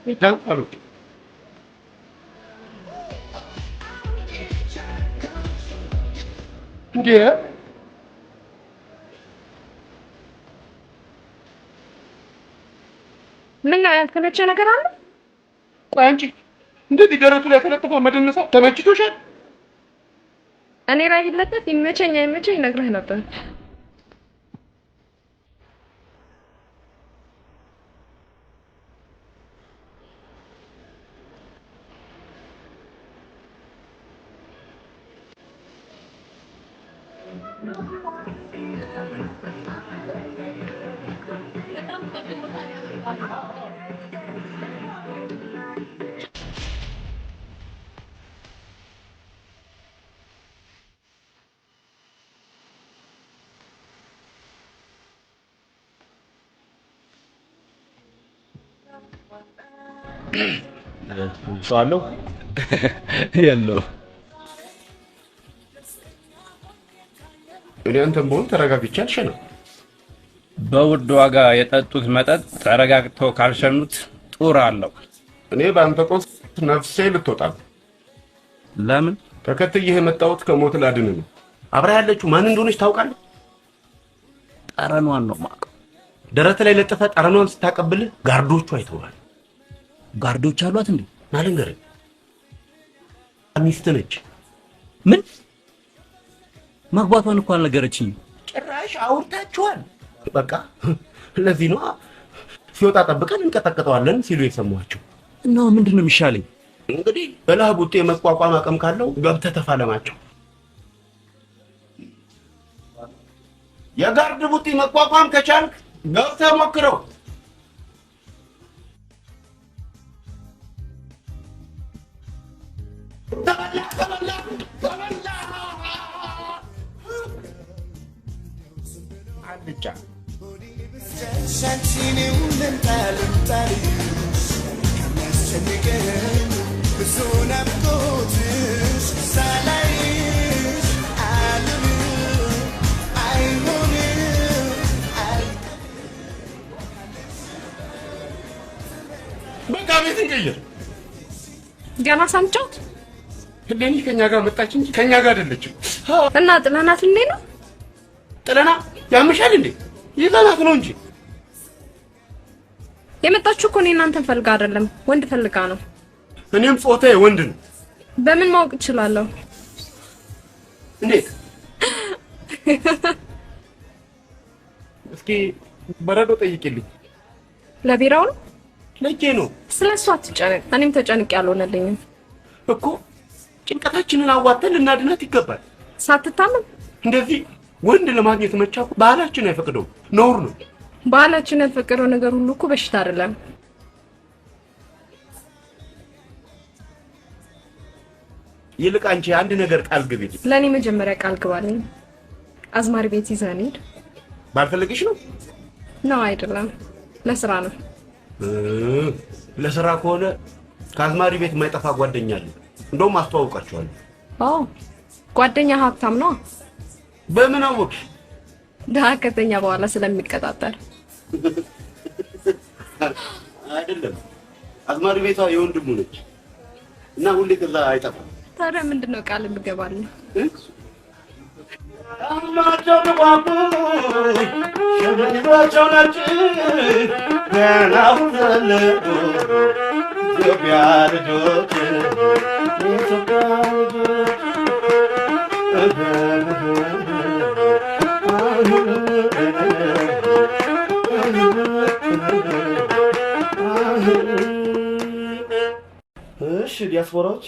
ይታጣሉ። እንዴ ምን ነው ያልተመቸ ነገር አለ? ቆይ አንቺ እንደዚህ ደረቱ ላይ ተለጥፎ መደነሳው ተመችቶሻል? እኔ ላይ ይለጠፍ ይመቸኝ አይመቸኝ ነግረህ ነበር። ሰው አለው የለው። እኔ አንተም በሆን ተረጋግቼ አልሸነም። በውድ ዋጋ የጠጡት መጠጥ ተረጋግተው ካልሸኑት ጡር አለው። እኔ በአንተ ቆስ ነፍሴ ልትወጣ ነው። ለምን? ተከትዬህ የመጣሁት ከሞት ላድን ነው። አብራ ያለችው ማን እንደሆነች ታውቃለህ? ጠረኗን ነው የማውቀው። ደረት ላይ ለጥፈ ጠረኗን ስታቀብልህ ጋርዶቹ አይተዋል። ጋርዶች አሏት እንዴ? ናልንገርህ ሚስት ነች። ምን? ማግባቷን እኮ አልነገረችኝ። ጭራሽ አውርታችኋል? በቃ ለዚህ ነው ሲወጣ ጠብቀን እንቀጠቅጠዋለን ሲሉ የሰማኋቸው። እና ምንድነው የሚሻለኝ? እንግዲህ በላህ ቡጤ መቋቋም አቅም ካለው ገብተህ ተፋለማቸው። የጋርድ ቡጤ መቋቋም ከቻልክ ገብተህ ሞክረው። አልጫ በቃ ቤት እንቀይር። ገና ሳንጫወት ህሌኒ ከኛ ጋር መጣች እንጂ ከኛ ጋር አይደለችም። እና ጥለናት እንዴ ነው? ጥለና ያምሻል እንዴ? ይዘናት ነው እንጂ የመጣችሁ እኮ እኔ እናንተን ፈልጋ አይደለም፣ ወንድ ፈልጋ ነው። እኔም ጾታዬ ወንድ ነው። በምን ማወቅ እችላለሁ? እንዴት? እስኪ በረዶ ጠይቂልኝ። ለቢራው ነው? ለጄ ነው። ስለሷ አትጨነቅ። እኔም ተጨንቅ ያልሆነልኝም እኮ ጭንቀታችንን አዋተን ልናድናት ይገባል። ሳትታመም እንደዚህ ወንድ ለማግኘት መቻኩ ባህላችን አይፈቅደውም፣ ነውር ነው። ባህላችን ያልፈቀደው ነገር ሁሉ እኮ በሽታ አይደለም። ይልቅ አንቺ አንድ ነገር ቃል ግቢልኝ። ለኔ መጀመሪያ ቃል ግባልኝ። አዝማሪ ቤት ይዘን ሂድ። ባልፈልግሽ ነው? ነው አይደለም፣ ለስራ ነው። ለስራ ከሆነ ከአዝማሪ ቤት የማይጠፋ ጓደኛ አለ። እንደውም አስተዋውቃቸዋለሁ። አዎ ጓደኛ ሀብታም ነው። በምን አወቅሽ? ደሃ ከተኛ በኋላ ስለሚቀጣጠር አይደለም። አዝማሪ ቤቷ የወንድሙ ነች እና ሁሌ ከዛ አይጠፋም። ታዲያ ምንድነው ቃል እንገባለን? አማቸው ተቋቁ ሸብራቸው ናቸው ገናው ዘለቁ ኢትዮጵያ ልጆች ኢትዮጵያ እሺ ዲያስፖራዎች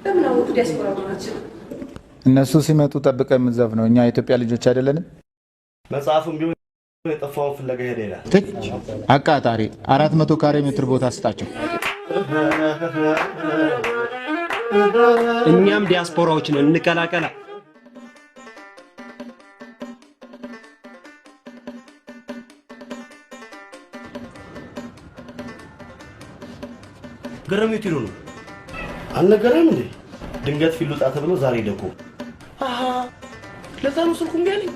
ለምን አወቁ? ዲያስፖራዎች ናቸው። እነሱ ሲመጡ ጠብቀን የምንዘፍነው እኛ የኢትዮጵያ ልጆች አይደለንም? መጽሐፉም ቢሆን የጠፋውን ፍለጋ ሄደ ይላል። አቃጣሪ 400 ካሬ ሜትር ቦታ ስጣቸው። እኛም ዲያስፖራዎችን እንቀላቀላ። ገረሜት ይሉ ነው አልነገረም እንዴ? ድንገት ፊሉ ጣ ተብሎ ዛሬ ደቆ ለዛ ነው ስልኩ እምቢ አለኝ።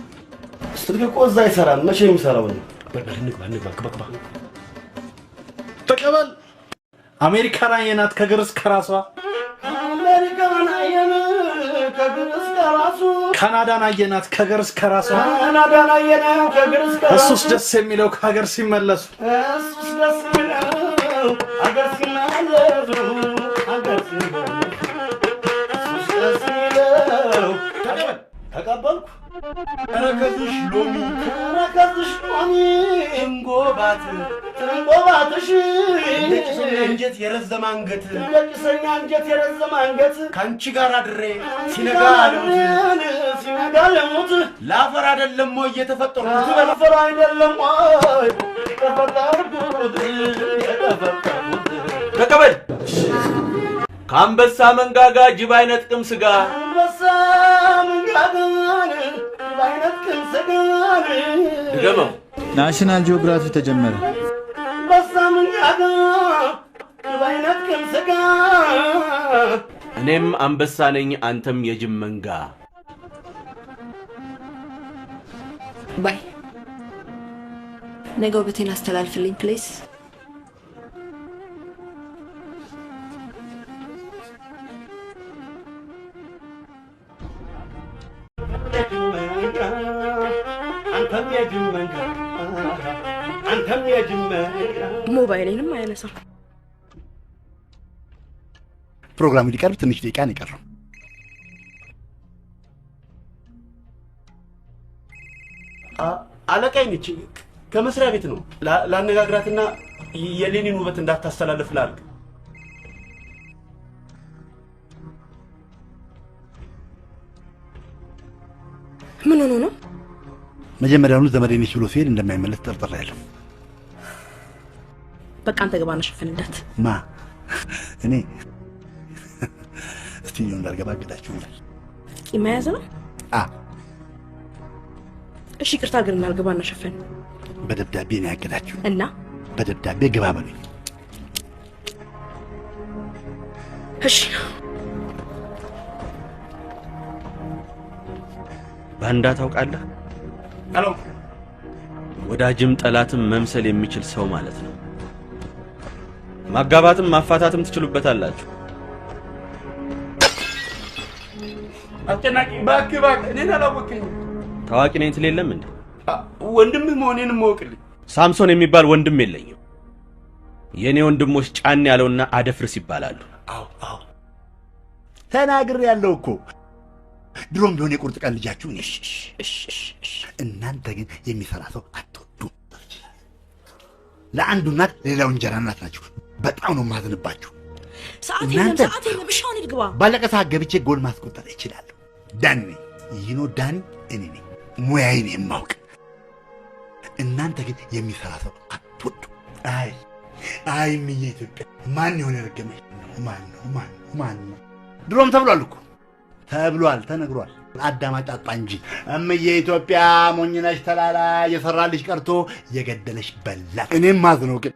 ስልክ እኮ እዛ አይሰራም። መቼ የሚሰራው ነው? በል እንግባ እንግባ ግባ ግባ ተቀበል አሜሪካን አየናት ከግር እስከ ራሷ አሜሪካን አየናት ከግር እስከ ራሷ ካናዳን አየናት ከግር እስከ ራሷ ካናዳን አየናት ከግር እስከ ራሷ እሱስ ደስ የሚለው ከሀገር ሲመለሱ እሱስ ደስ የሚለው ሀገር ሲመለሱ ሀገር ሲመለሱ እሱስ ደስ የሚለው ተቀበልኩ ተረከዝሽ ሎሚ እንጎባትሽ ለቂሰኛ አንጀት የረዘመ አንገት ካንቺ ጋር አድሬ ሲነጋ ለሞት ላፈር አይደለም ወይ የተፈጠርኩት ላፈር አይደለም ወይ የተፈጠርኩት ተቀበል ከአንበሳ መንጋጋ ጅብ አይነጥቅም ስጋ አንበሳ መንጋጋ ጅብ አይነጥቅም ስጋ ድገመው ናሽናል ጂኦግራፊ ተጀመረ አንበሳ መንጋጋ ጅብ አይነጥቅም ስጋ እኔም አንበሳ ነኝ አንተም የጅብ መንጋ ባይ ነገው በቴን አስተላልፍልኝ ፕሊዝ አንተም የጅመ ሞባይሌንም አያነሳም ፕሮግራሙ ሊቀርብ ትንሽ ደቂቃ ነው የቀረው አለቃዬ ነች ከመስሪያ ቤት ነው ላነጋግራትና የሌኒን ውበት እንዳታስተላልፍ ላርግ ምን ሆኖ ነው መጀመሪያውኑ ዘመዴ ነች ብሎ ሲሄድ እንደማይመለስ ጠርጥሬያለሁ በቃ አንተ ገባና ሸፍንለት ማ እኔ እስቲ ነው እንዳልገባ አግዳችሁኛል ይመያዝ ነው እሺ ቅርታ ግን እናልገባና ሸፈን በደብዳቤ ነው ያገዳችሁ እና በደብዳቤ ግባ በሉኝ እሺ ባንዳ ታውቃለህ አሎ ወዳጅም ጠላትም መምሰል የሚችል ሰው ማለት ነው ማጋባትም ማፋታትም ትችሉበታላችሁ አስጨናቂ ባክ እኔን አላወቀኝ ታዋቂ ነኝ ትለለም እንዴ ወንድምህ መሆኔን ማወቅልኝ ሳምሶን የሚባል ወንድም የለኝም የኔ ወንድሞች ጫን ያለውና አደፍርስ ይባላሉ አዎ ተናግር ያለው እኮ ድሮም ቢሆን የቁርጥ ቀን ልጃችሁ ነሽ እናንተ ግን የሚሰራ ሰው አትወዱ ለአንዱ እናት ሌላው እንጀራ እናት ናችሁ በጣም ነው ማዝንባችሁ ሰዓት የለም ብሻውን ይግባ ባለቀ ሰዓት ገብቼ ጎል ማስቆጠር እችላለሁ ዳኒ ይኖ ዳኒ እኔ ነኝ ሙያዬን የማውቅ እናንተ ግን የሚሰራ ሰው አትወዱ አይ ምዬ ኢትዮጵያ ማን ይሆን ያረገመኝ ማን ነው ድሮም ተብሏል እኮ ተብሏል ተነግሯል አዳማጭ አጣ እንጂ እምዬ ኢትዮጵያ ሞኝነሽ ተላላ የሰራልሽ ቀርቶ የገደለሽ በላ እኔም ማዝነው ግን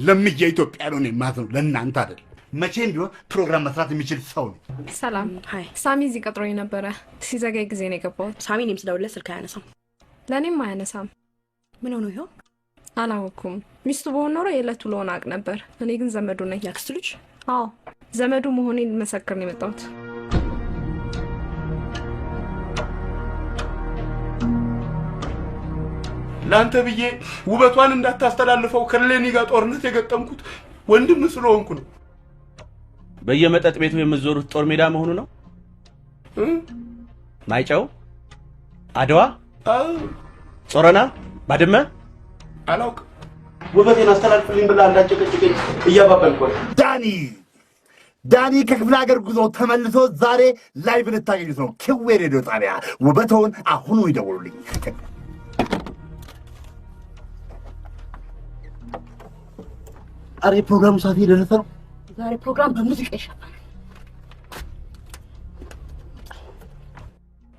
ለምዬ ኢትዮጵያ ነው እኔም ማዝነው ለእናንተ አይደል መቼም ቢሆን ፕሮግራም መስራት የሚችል ሰው ነው ሰላም ሃይ ሳሚ እዚህ ቀጥሮኝ ነበረ ሲዘጋይ ጊዜ ነው የገባሁት ሳሚ እኔም ስደውልለት ስልክ አያነሳም ለእኔም አያነሳም ምን ሆኖ ይሆን አላወኩም ሚስቱ በሆን ኖሮ የዕለት ውሎውን አውቅ ነበር እኔ ግን ዘመዱ ነኝ ያክስት ልጅ አዎ ዘመዱ መሆኔን መሰከር ነው የመጣሁት ላንተ ብዬ ውበቷን እንዳታስተላልፈው ከሌኒ ጋር ጦርነት የገጠምኩት ወንድም ስለሆንኩ ነው በየመጠጥ ቤቱ የምትዞሩት ጦር ሜዳ መሆኑ ነው ማይጨው አድዋ ጾረና ባድመ አላውቅ ውበቴን አስተላልፍልኝ ብላ እንዳጨቀጨቀኝ እያባበልኩ ዳኒ ከክፍለ ሀገር ጉዞ ተመልሶ ዛሬ ላይቭ ልታገኙት ነው ክዌ ሬዲዮ ጣቢያ ውበቶን አሁኑ ይደውሉልኝ አሬ ፕሮግራሙ ሰዓት የደረሰ ነው ዛሬ ፕሮግራም በሙዚቃ ይሻላል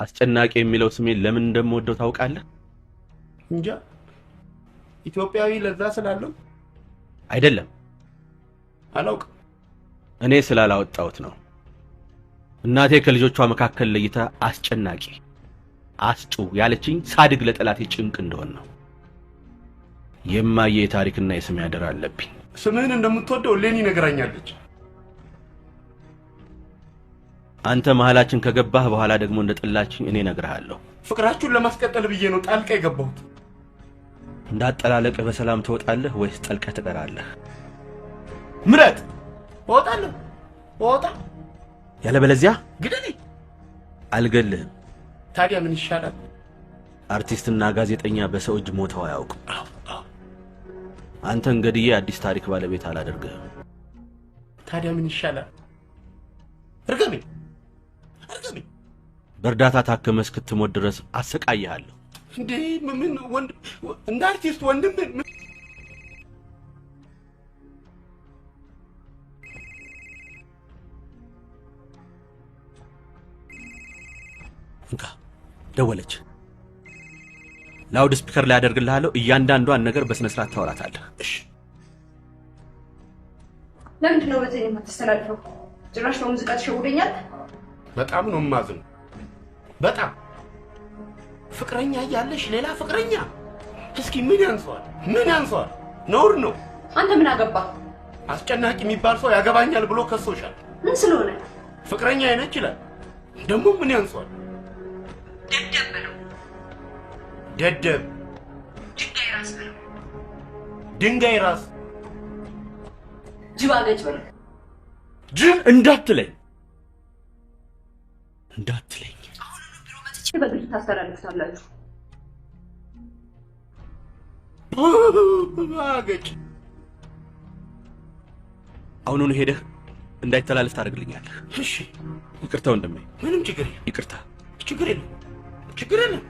አስጨናቂ የሚለው ስሜን ለምን እንደምወደው ታውቃለህ እንጃ ኢትዮጵያዊ ለዛ ስላለው አይደለም አላውቅ እኔ ስላላወጣሁት ነው እናቴ ከልጆቿ መካከል ለይታ አስጨናቂ አስጩ ያለችኝ ሳድግ ለጠላቴ ጭንቅ እንደሆነ ነው የማየ ታሪክና የስም ያደራ አለብኝ። ስምህን እንደምትወደው ሌኒ ነገራኛለች። አንተ መሃላችን ከገባህ በኋላ ደግሞ እንደጠላችኝ እኔ ነግርሃለሁ። ፍቅራችሁን ለማስቀጠል ብዬ ነው ጣልቃ የገባሁት። እንዳጠላለቀ በሰላም ትወጣለህ ወይስ ጠልቀህ ትቀራለህ? ምረጥ። እወጣለሁ። እወጣ። ያለበለዚያ ግደለኝ። አልገልህም። ታዲያ ምን ይሻላል? አርቲስትና ጋዜጠኛ በሰው እጅ ሞተው አያውቁም። አንተ እንግዲህ አዲስ ታሪክ ባለቤት አላደርግህም። ታዲያ ምን ይሻላል? እርገሜ በእርዳታ ታከመ እስክትሞት ድረስ አሰቃይሃለሁ። እንዴ ምን ወንድ እንደ አርቲስት ወንድም እንካ ደወለች። ላውድ ስፒከር ላይ አደርግልሃለሁ። እያንዳንዷን ነገር በስነ ስርዓት ታወራታለህ። እሺ። ለምንድን ነው በዚህ የማትስተላልፈው? ጭራሽ በሙዚቃ ተሸውደኛል። በጣም ነው የማዝነው። በጣም ፍቅረኛ እያለሽ ሌላ ፍቅረኛ። እስኪ ምን ያንሰዋል? ምን ያንሰዋል? ነውር ነው። አንተ ምን አገባ? አስጨናቂ የሚባል ሰው ያገባኛል ብሎ ከሶሻል። ምን ስለሆነ? ፍቅረኛ አይነች ይላል። ደግሞ ምን ያንሰዋል? ደደብ ነው። ደደብ ድንጋይ ራስ ነው። ድንጋይ ራስ ጅብ አገጭ በለው። ጅብ እንዳትለኝ እንዳትለኝ። አሁኑኑ ቢሮ መጥቼ በግል ታስተላልፉታላችሁ። አገጭ አሁኑኑ ሄደህ እንዳይተላለፍ ታደርግልኛለህ። እሺ። ይቅርታ ወንድሜ። ምንም ችግር የለም። ይቅርታ። ችግር የለም። ችግር የለም።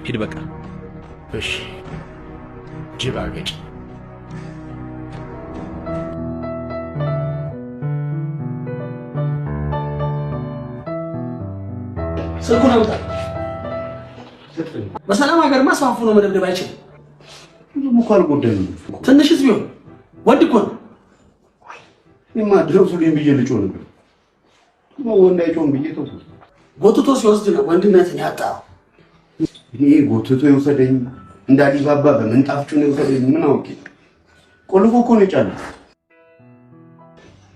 ሂድ በቃ። እሺ። ጅብ አገጭ። ስልኩን አምጣ። በሰላም ሀገርማ ሰው አፍኖ መደብደብ አይችልም። ምንም እኮ አልጎደልም። ትንሽስ ቢሆን ወንድ እኮ ነው። እኔማ ድረሱልኝ ብዬ ልጮህ ነበር። ወንድ አይጮህም ብዬ ተውኩት። ጎትቶ ሲወስድ ነው ወንድነትን ያጣው። እኔ ጎትቶ የወሰደኝ እንደ አዲባባ በምንጣፍ ጭኖ የወሰደኝ ምን አውቄ? ቆልፎ እኮ ነው የጫነው።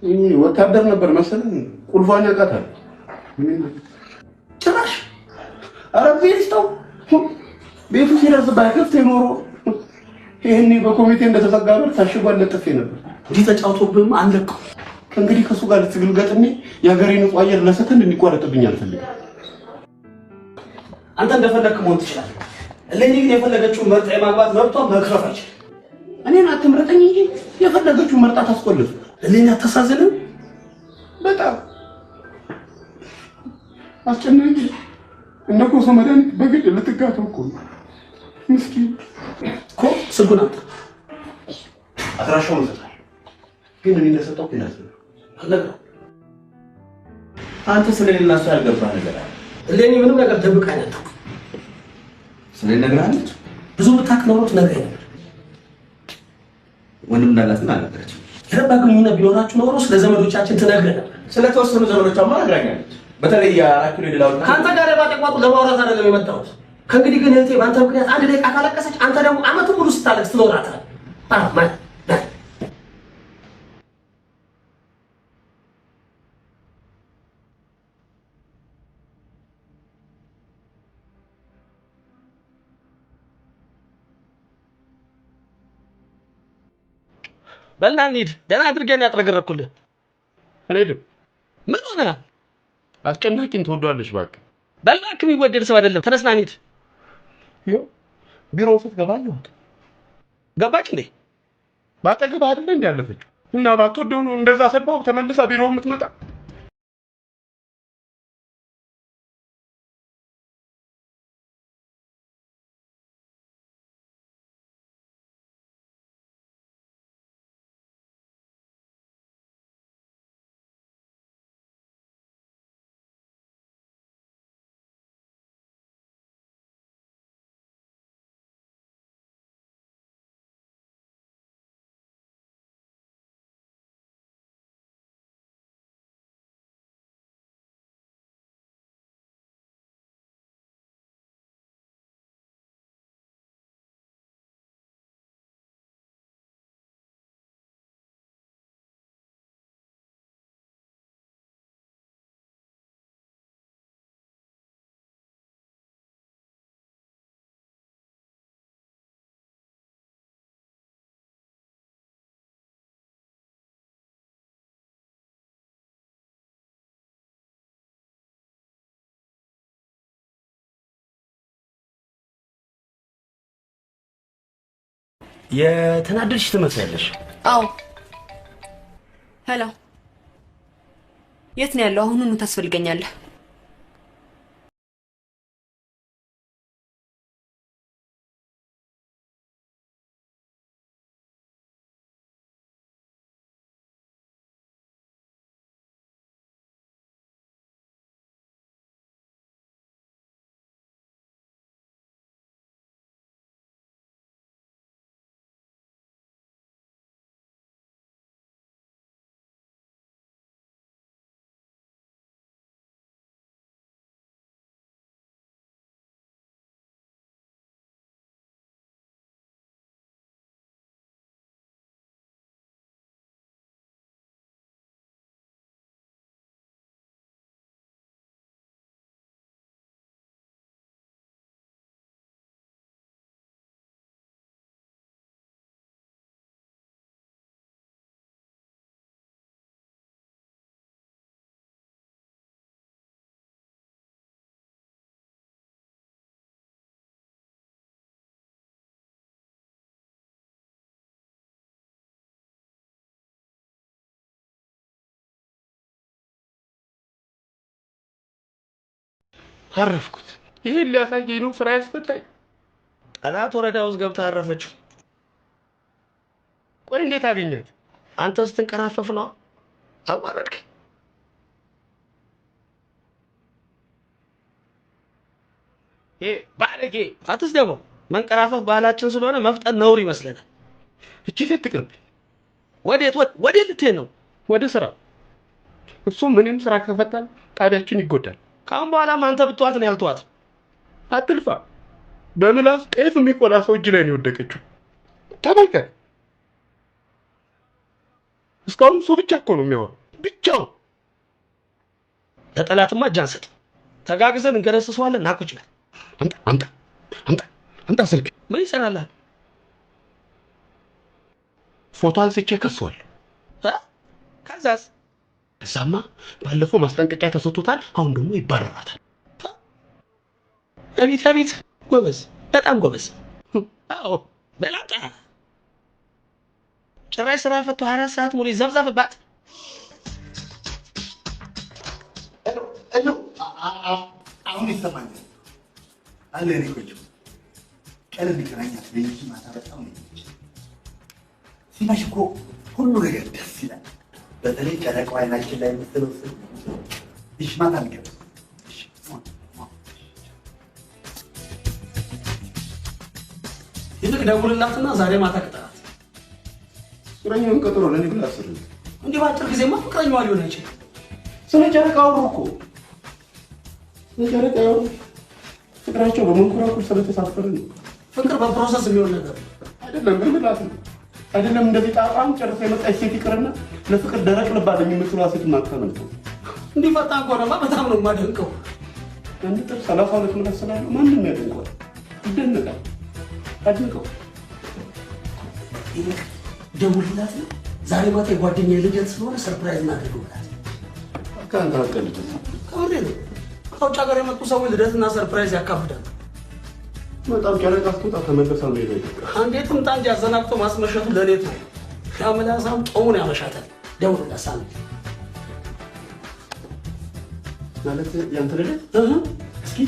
እኔ ወታደር ነበር መሰለኝ። ቁልፏን ያውቃታል። ጭራሽ ኧረ ቤሪስታው ቤቱ ሲደርስ ባይከፍት ኖሮ ይሄኔ በኮሚቴ እንደተዘጋ በር ታሽጓል ለጥፌ ነበር። እንዲህ ተጫውቶብህም አንለቀው። ከእንግዲህ ከሱ ጋር ትግል ገጥሜ የሀገሬ ንጹህ አየር ለሰከንድ እንዲቋረጥብኝ አልፈልግም። አንተ እንደፈለግህ መሆን ትችላለህ። እሌኒ ግን የፈለገችውን መርጣ የማግባት መብቷ መክረፍ አይችልም። እኔን አትምረጠኝ እንጂ የፈለገችውን መርጣ ታስቆልፍ። እሌኒ አታሳዝንም? በጣም አስጨናቂ እንደ ኮሶ መድኃኒት በግድ ልትጋተው እኮ ነው። ምስኪን እኮ ስልኩን አምጣ። አድራሻውን እሰጥሃለሁ፣ ግን እኔ እንደሰጠው ይላል አልነግረውም። አንተ ስለሌላ እሱ ያልገባህ ነገር አለ። እሌኒ ምንም ነገር ደብቃኝ አታውቅም። ስለሌላ ነግራለች። ብዙ ብታውቅ ኖሮ ትነግረኝ ነበር። ወንድም እንዳላትና አልነገረችም። የረባ ግንኙነት ቢኖራችሁ ኖሮ ስለ ዘመዶቻችን ትነግረን ነበር። ስለተወሰኑ ዘመዶቿማ ነግራኛለች። በተለይ የአራት ኪሎ ሌላው ከአንተ ጋር የባጠቋጡ ለማውራት አይደለም የመጣሁት። ከእንግዲህ ግን እህቴ በአንተ ምክንያት አንድ ደቂቃ ካለቀሰች አንተ ደግሞ ዓመቱን ሙሉ ስታለቅስ ትኖራታለህ። በልና እንሂድ። ደህና አድርገን ያጥረገረኩልህ። አልሄድም። ምን ሆነ? አስጨናቂን ትወዷለሽ። እባክህ በልና የሚወደድ ሰው አይደለም። ተነስና እንሂድ። ቢሮ ውስጥ ገባለሁ። ገባች እንዴ? ባጠገብህ አይደለ እንዴ ያለፈችው? እና ባትወደው ነው እንደዛ ሰባው ተመልሳ ቢሮ የምትመጣ? የተናደድሽ ትመስያለሽ። አዎ ሄሎ የት ነው ያለው? አሁኑኑ ታስፈልገኛለህ። አረፍኩት። ይሄን ሊያሳየኝ ነው ስራ ያስፈታኝ። ጠላት ወረዳ ውስጥ ገብታ አረፈችው። ቆይ እንዴት አገኘት? አንተ ስትንቀራፈፍ ነው አዋረድክ። ይሄ ባለጌ አትስደበው። መንቀራፈፍ ባህላችን ስለሆነ መፍጠን ነውር ይመስለናል። እቺ ሴት ትቅርብ። ወዴት ልትሄድ ነው? ወደ ስራ። እሱ ምንም ስራ ከፈታል ጣቢያችን ይጎዳል። ካሁን በኋላም አንተ ብትዋት ነው ያልተዋት። አትልፋ። በምላስ ጤፍ የሚቆላ ሰው እጅ ላይ ነው የወደቀችው። ተመልከት። እስካሁን እሱ ብቻ እኮ ነው የሚያወራው። ብቻው። ለጠላትማ እጅ አንሰጥ። ተጋግዘን እንገረስሰዋለን። ና ቁጭ በል። አምጣ ስልክ። ምን ይሰራልሃል? ፎቶ አንስቼ ከሷል። ከዛስ? እዛማ ባለፈው ማስጠንቀቂያ ተሰጥቶታል። አሁን ደግሞ ይባረራታል። አቤት ጎበዝ፣ በጣም ጎበዝ። አዎ በላጣ ጭራሽ ስራ ፈቶ 24 ሰዓት ሙሉ ይዘብዘብባት። አሁን ይሰማኛል አለ እኔ ቆንጆ ቀለም ይገናኛል። ለይቱ ማታ በጣም ነው ሲመሽ እኮ ሁሉ ነገር ደስ ይላል። በተለይ ጨረቃው አይናችን ላይ የምትለው ይሽማት አልገባ ይልቅ ደውልላትና ዛሬ ማታ ቅጠራት። ፍቅረኛውን ቀጥሮ ለኔ ብላ አስር እንዲህ በአጭር ጊዜማ ፍቅረኛዋ ሊሆን አይችልም። ስለ ጨረቃው እኮ ስለ ጨረቃው ፍቅራቸው በመንኮራኩር ስለተሳፈረ ነው። ፍቅር በፕሮሰስ የሚሆን ነገር አይደለም። በምላስ ነው አይደለም። እንደዚህ ጣጣም ጨርሳ የመጣች ሴት ይቅርና ለፍቅር ደረቅ ልብ አለኝ የምትሏ ሴት ማታመልጠው። እንዲህ ፈጣን ከሆነማ በጣም ነው የማደንቀው። አንድ ጥር 32 ምላስ ስላለው ማንም ያደንቀዋል፣ ይደነቃል። አድንቀው። ይልቅ ደውልላት ነው ዛሬ ማታ የጓደኛዬ ልደት ስለሆነ ሰርፕራይዝ እናድርግላት። አካንታ አቀልጥ ከምሬ ነው። ከውጭ ሀገር የመጡ ሰዎች ልደትና ሰርፕራይዝ ያካብዳሉ። በጣም ጨረቃ ስትወጣ ተመለሳ ነው ሄደ። እንዴት ምጣ እንጂ አዘናግቶ ማስመሸቱ ለሌት ነው። ያመላሳም ጦሙን ያመሻታል። ደውልላት ሳሚ። ማለት ያንተ ልደት እስኪ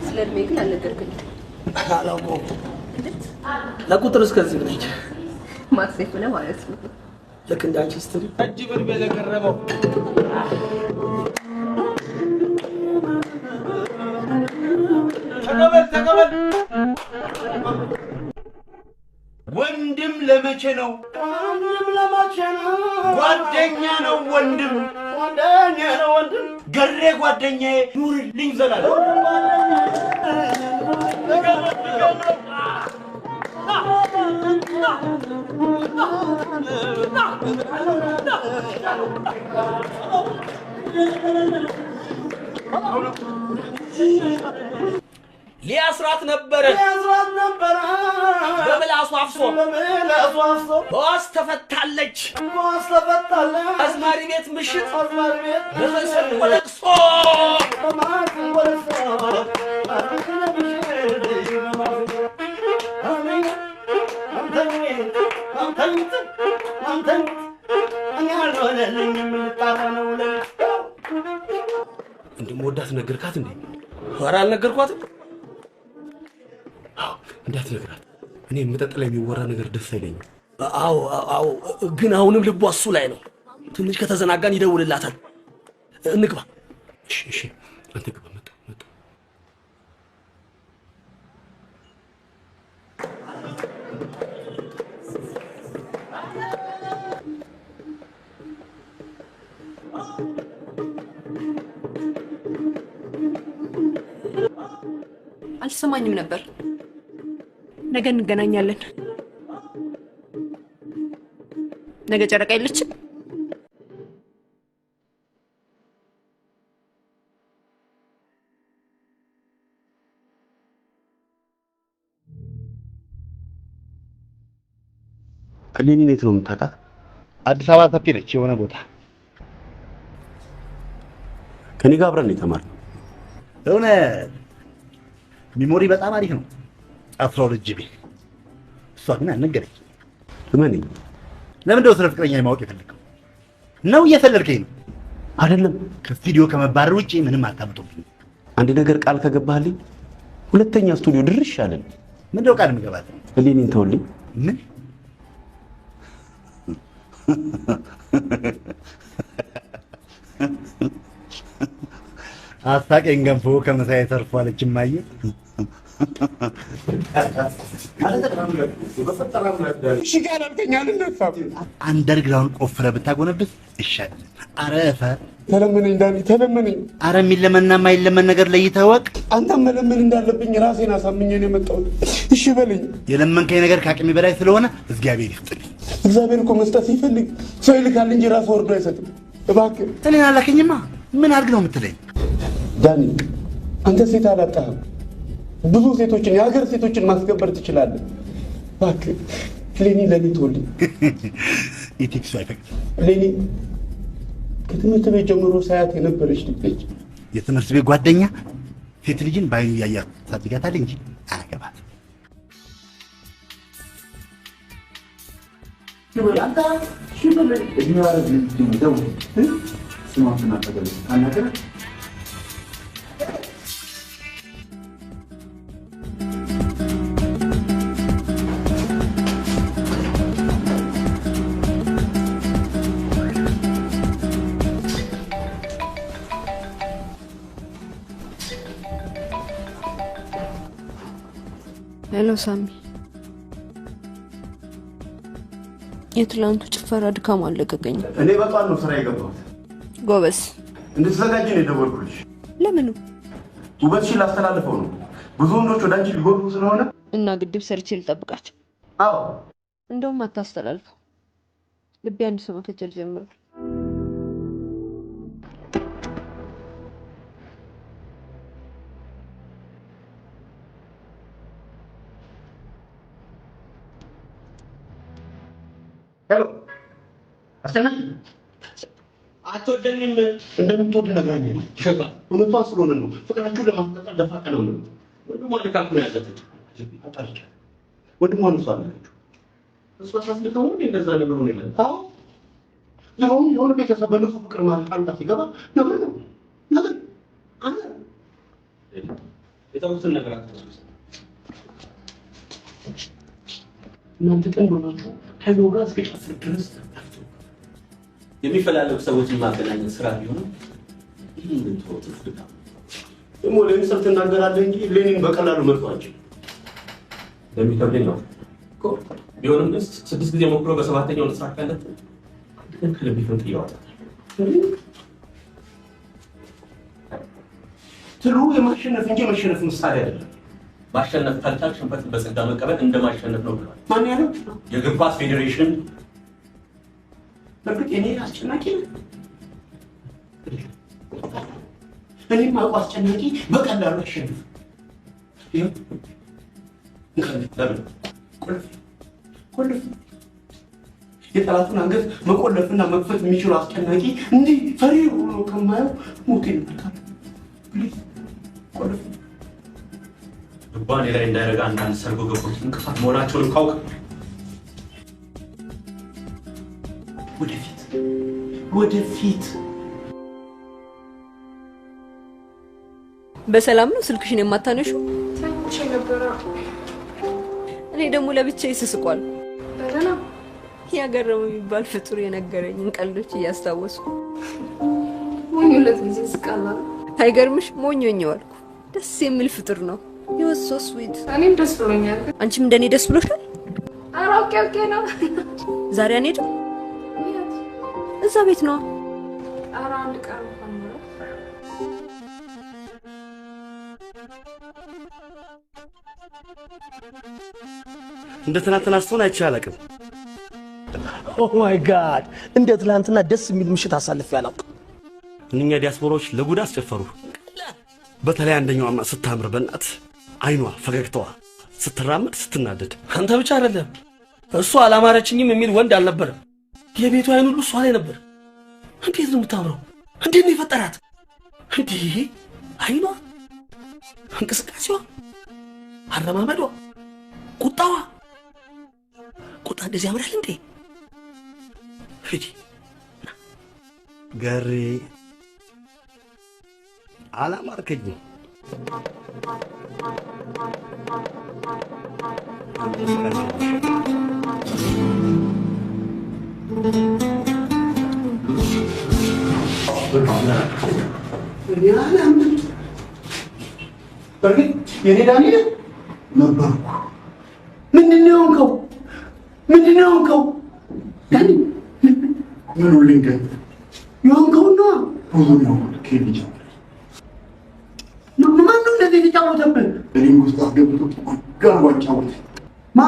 ስለእድሜ ግን አልነገርክኝም። አላወኩም። ለቁጥር እስከዚህ ነች። ማትሴፍ ነው ማለት ነው። ልክ እንዳንቺ ስትሪ እጅ ብር ለቀረበው ተቀበል ወንድም ለመቼ ነው? ጓደኛ ነው ወንድም ገሬ ጓደኛዬ ኑርልኝ ዘላለም። ሊያስራት ነበረ በምላሱ አፍሶ በዋስ ተፈታለች አዝማሪ ቤት ምሽት በፈሰንቆ ለቅሶ እንደምወዳት ነገርካት እንዴ? ኧረ አልነገርኳትም። እንዳትነግራት። እኔ መጠጥ ላይ የሚወራ ነገር ደስ አይለኝም። አዎ፣ ግን አሁንም ልቧ እሱ ላይ ነው። ትንሽ ከተዘናጋን ይደውልላታል። እንግባ። እሺ፣ አንተ ግባ። መጣ አልሰማኝም ነበር። ነገ እንገናኛለን። ነገ ጨረቃ የለችም። እኔን የት ነው የምታውቃት? አዲስ አበባ ሰፊ ነች የሆነ ቦታ። ከኔ ጋር አብረን የተማርነው የሆነ ሚሞሪ በጣም አሪፍ ነው። 12 ጂቢ። እሷ ግን አልነገረኝ። እመነኝ። ለምን እንደው ስለ ፍቅረኛ ማወቅ የፈለከው ነው? እየሰለልከኝ ነው አይደለም? ከስቱዲዮ ከመባረር ውጪ ምንም አታመጡብኝ። አንድ ነገር ቃል ከገባህልኝ ሁለተኛ ስቱዲዮ ድርሽ አለን። ምንድነው ቃል የምገባት? እኔን ተውልኝ። ምን አሳቀኝ። ገንፎ ከመሳይ ተርፏለች እማዬ። አንደርግራውንድ ቆፍረህ ብታጎነብስ ይሻላል። ኧረ እፈር። ተለመነኝ ዳኒ፣ ተለመነኝ። ኧረ የሚለመንና የማይለመን ነገር ለይተህ እወቅ። አንተም መለመን እንዳለብኝ ራሴን አሳምኜ ነው የመጣሁት። እሺ በለኝ። የለመንከኝ ነገር ከአቅሜ በላይ ስለሆነ እግዚአብሔር ይስጥልኝ። እግዚአብሔር እኮ መስጠት ሲፈልግ ሰው ይልካል እንጂ ራሱ ወርዶ አይሰጥም። እባክህ እኔን አላከኝማ። ምን አድርግ ነው የምትለኝ? ዳኒ፣ አንተ ሴት አላጣህም። ብዙ ሴቶችን የሀገር ሴቶችን ማስከበር ትችላለህ። እባክህ ሌኒ ለኔ ተወልኝ። ኢቲክሱ አይፈቅድም። ሌኒ ከትምህርት ቤት ጀምሮ ሳያት የነበረች ልጅ ነች። የትምህርት ቤት ጓደኛ ሴት ልጅን በአይኑ እያያት ታድጋታለህ እንጂ አያገባትም። ሄሎ ሳሚ፣ የትላንቱ ጭፈራ ድካም አለቀቀኝ። እኔ በጣም ነው ስራ የገባሁት። ጎበዝ። እንድትዘጋጅ ነው የደወልኩልሽ። ለምኑ? ውበትሽን ላስተላልፈው ነው። ብዙ ወንዶች ወደ አንቺ ሊጎርፉ ስለሆነ እና ግድብ ሰርቼ ልጠብቃቸው። አዎ፣ እንደውም አታስተላልፈው። ልቤ አንድ ሰው መከጀል ጀምሯል። ሄሎ አስተናግድ። አትወደኝም? እንደምትወድ ነግራኝ ሸባ። እውነቷን ስለሆነ ነው። ፍቅራችሁን ለማስቀጠል ደፋ ቀና ነው። ወንድሟ ልካት ነው ያለችው። አጣልቻ ወንድሟ ነው ሳለችው። እሷ ሳስልከው ነው እንደዛ ነገር ነው ይላል። አዎ ለሆነ የሆነ ቤተሰብ በነሱ ፍቅር ማጣጣት ሲገባ ነገር ነው ነገር አንተ የታውቁትን ነገር አትወስዱ። እናንተ ቀን ሆናችሁ ከኖጋ እስከ ጫፍ ድረስ የሚፈላለጉ ሰዎችን ማገናኘት ስራ ቢሆንም ይህን ግን ተወጥፍ ድካ ደግሞ ለሚሰጥ እናገራለህ እንጂ ሌኒን በቀላሉ መርጧቸው ለሚከብደኝ ነው እኮ ቢሆንም ግን 6 ጊዜ ሞክሮ በሰባተኛው ተሳካለት። ግን ከልቤት ይወጣል። ትሉ የማሸነፍ እንጂ መሸነፍ ምሳሌ አይደለም። ማሸነፍ ካልቻል ሽንፈትን በጸጋ መቀበል እንደማሸነፍ ነው ብሏል። ማን ያለው? የእግር ኳስ ፌዴሬሽን። በእርግጥ እኔ አስጨናቂ ነኝ። እኔም አውቀው አስጨናቂ በቀላሉ አሸንፍ። ለምን ቆልፍ የጠላቱን አንገት መቆለፍና መክፈት የሚችሉ አስጨናቂ እንዲህ ፈሪ ሆኖ ከማየው ሞት ይመጣል። ቆልፍ ልቧን ላይ እንዳይረጋ አንዳንድ ሰርጎ ገቦች እንቅፋት መሆናቸውን ካውቅ ወደፊት በሰላም ነው ስልክሽን የማታነሹ? ተኝቼ ነበረ። እኔ ደግሞ ለብቻዬ ስስቋል። በደህና ያገረመው የሚባል ፍጡር የነገረኝን ቀልዶች እያስታወስኩ ሞኙለት ጊዜ ስቃላ። አይገርምሽ? ሞኞኛው አልኩ። ደስ የሚል ፍጡር ነው። ይወስ ሶ ስዊት። እኔም ደስ ብሎኛል። አንቺም እንደኔ ደስ ብሎሻል? ኧረ ኦኬ ነው። ዛሬ አንሄድም? እዛ ቤት ነው። ኧረ አንድ ቀን እንኳን ነው። እንደ ትናንትና ስትሆን አይቼ አላውቅም። ኦ ማይ ጋድ! እንደ ትናንትና ደስ የሚል ምሽት አሳልፌ አላውቅም። እነኛ ዲያስፖራዎች ለጉድ አስጨፈሩ። በተለይ አንደኛዋማ ስታምር በእናት አይኗ፣ ፈገግታዋ፣ ስትራመድ፣ ስትናደድ። አንተ ብቻ አይደለም እሷ አላማረችኝም የሚል ወንድ አልነበረም። የቤቱ አይን ሁሉ እሷ ላይ ነበር። እንዴት ነው የምታምረው? እንዴት ነው የፈጠራት? እንዴ አይኗ፣ እንቅስቃሴዋ፣ አረማመዷ፣ ቁጣዋ። ቁጣ እንደዚህ ያምራል እንዴ? ሂጂ ገሬ አላማርከኝም። በእርግጥ የኔ ዳንኤል ነበርኩ። ምንድን ነው የሆንከው? ምንድን ነው የሆንከው? ዳኒ ምን ልንገር የሆንከውና ብዙ ነው ከልጅ ማን ነው እንደዚህ የተጫወተብህ? እኔም ውስጥ አስገብቶ ጋር ዋጫወት ማ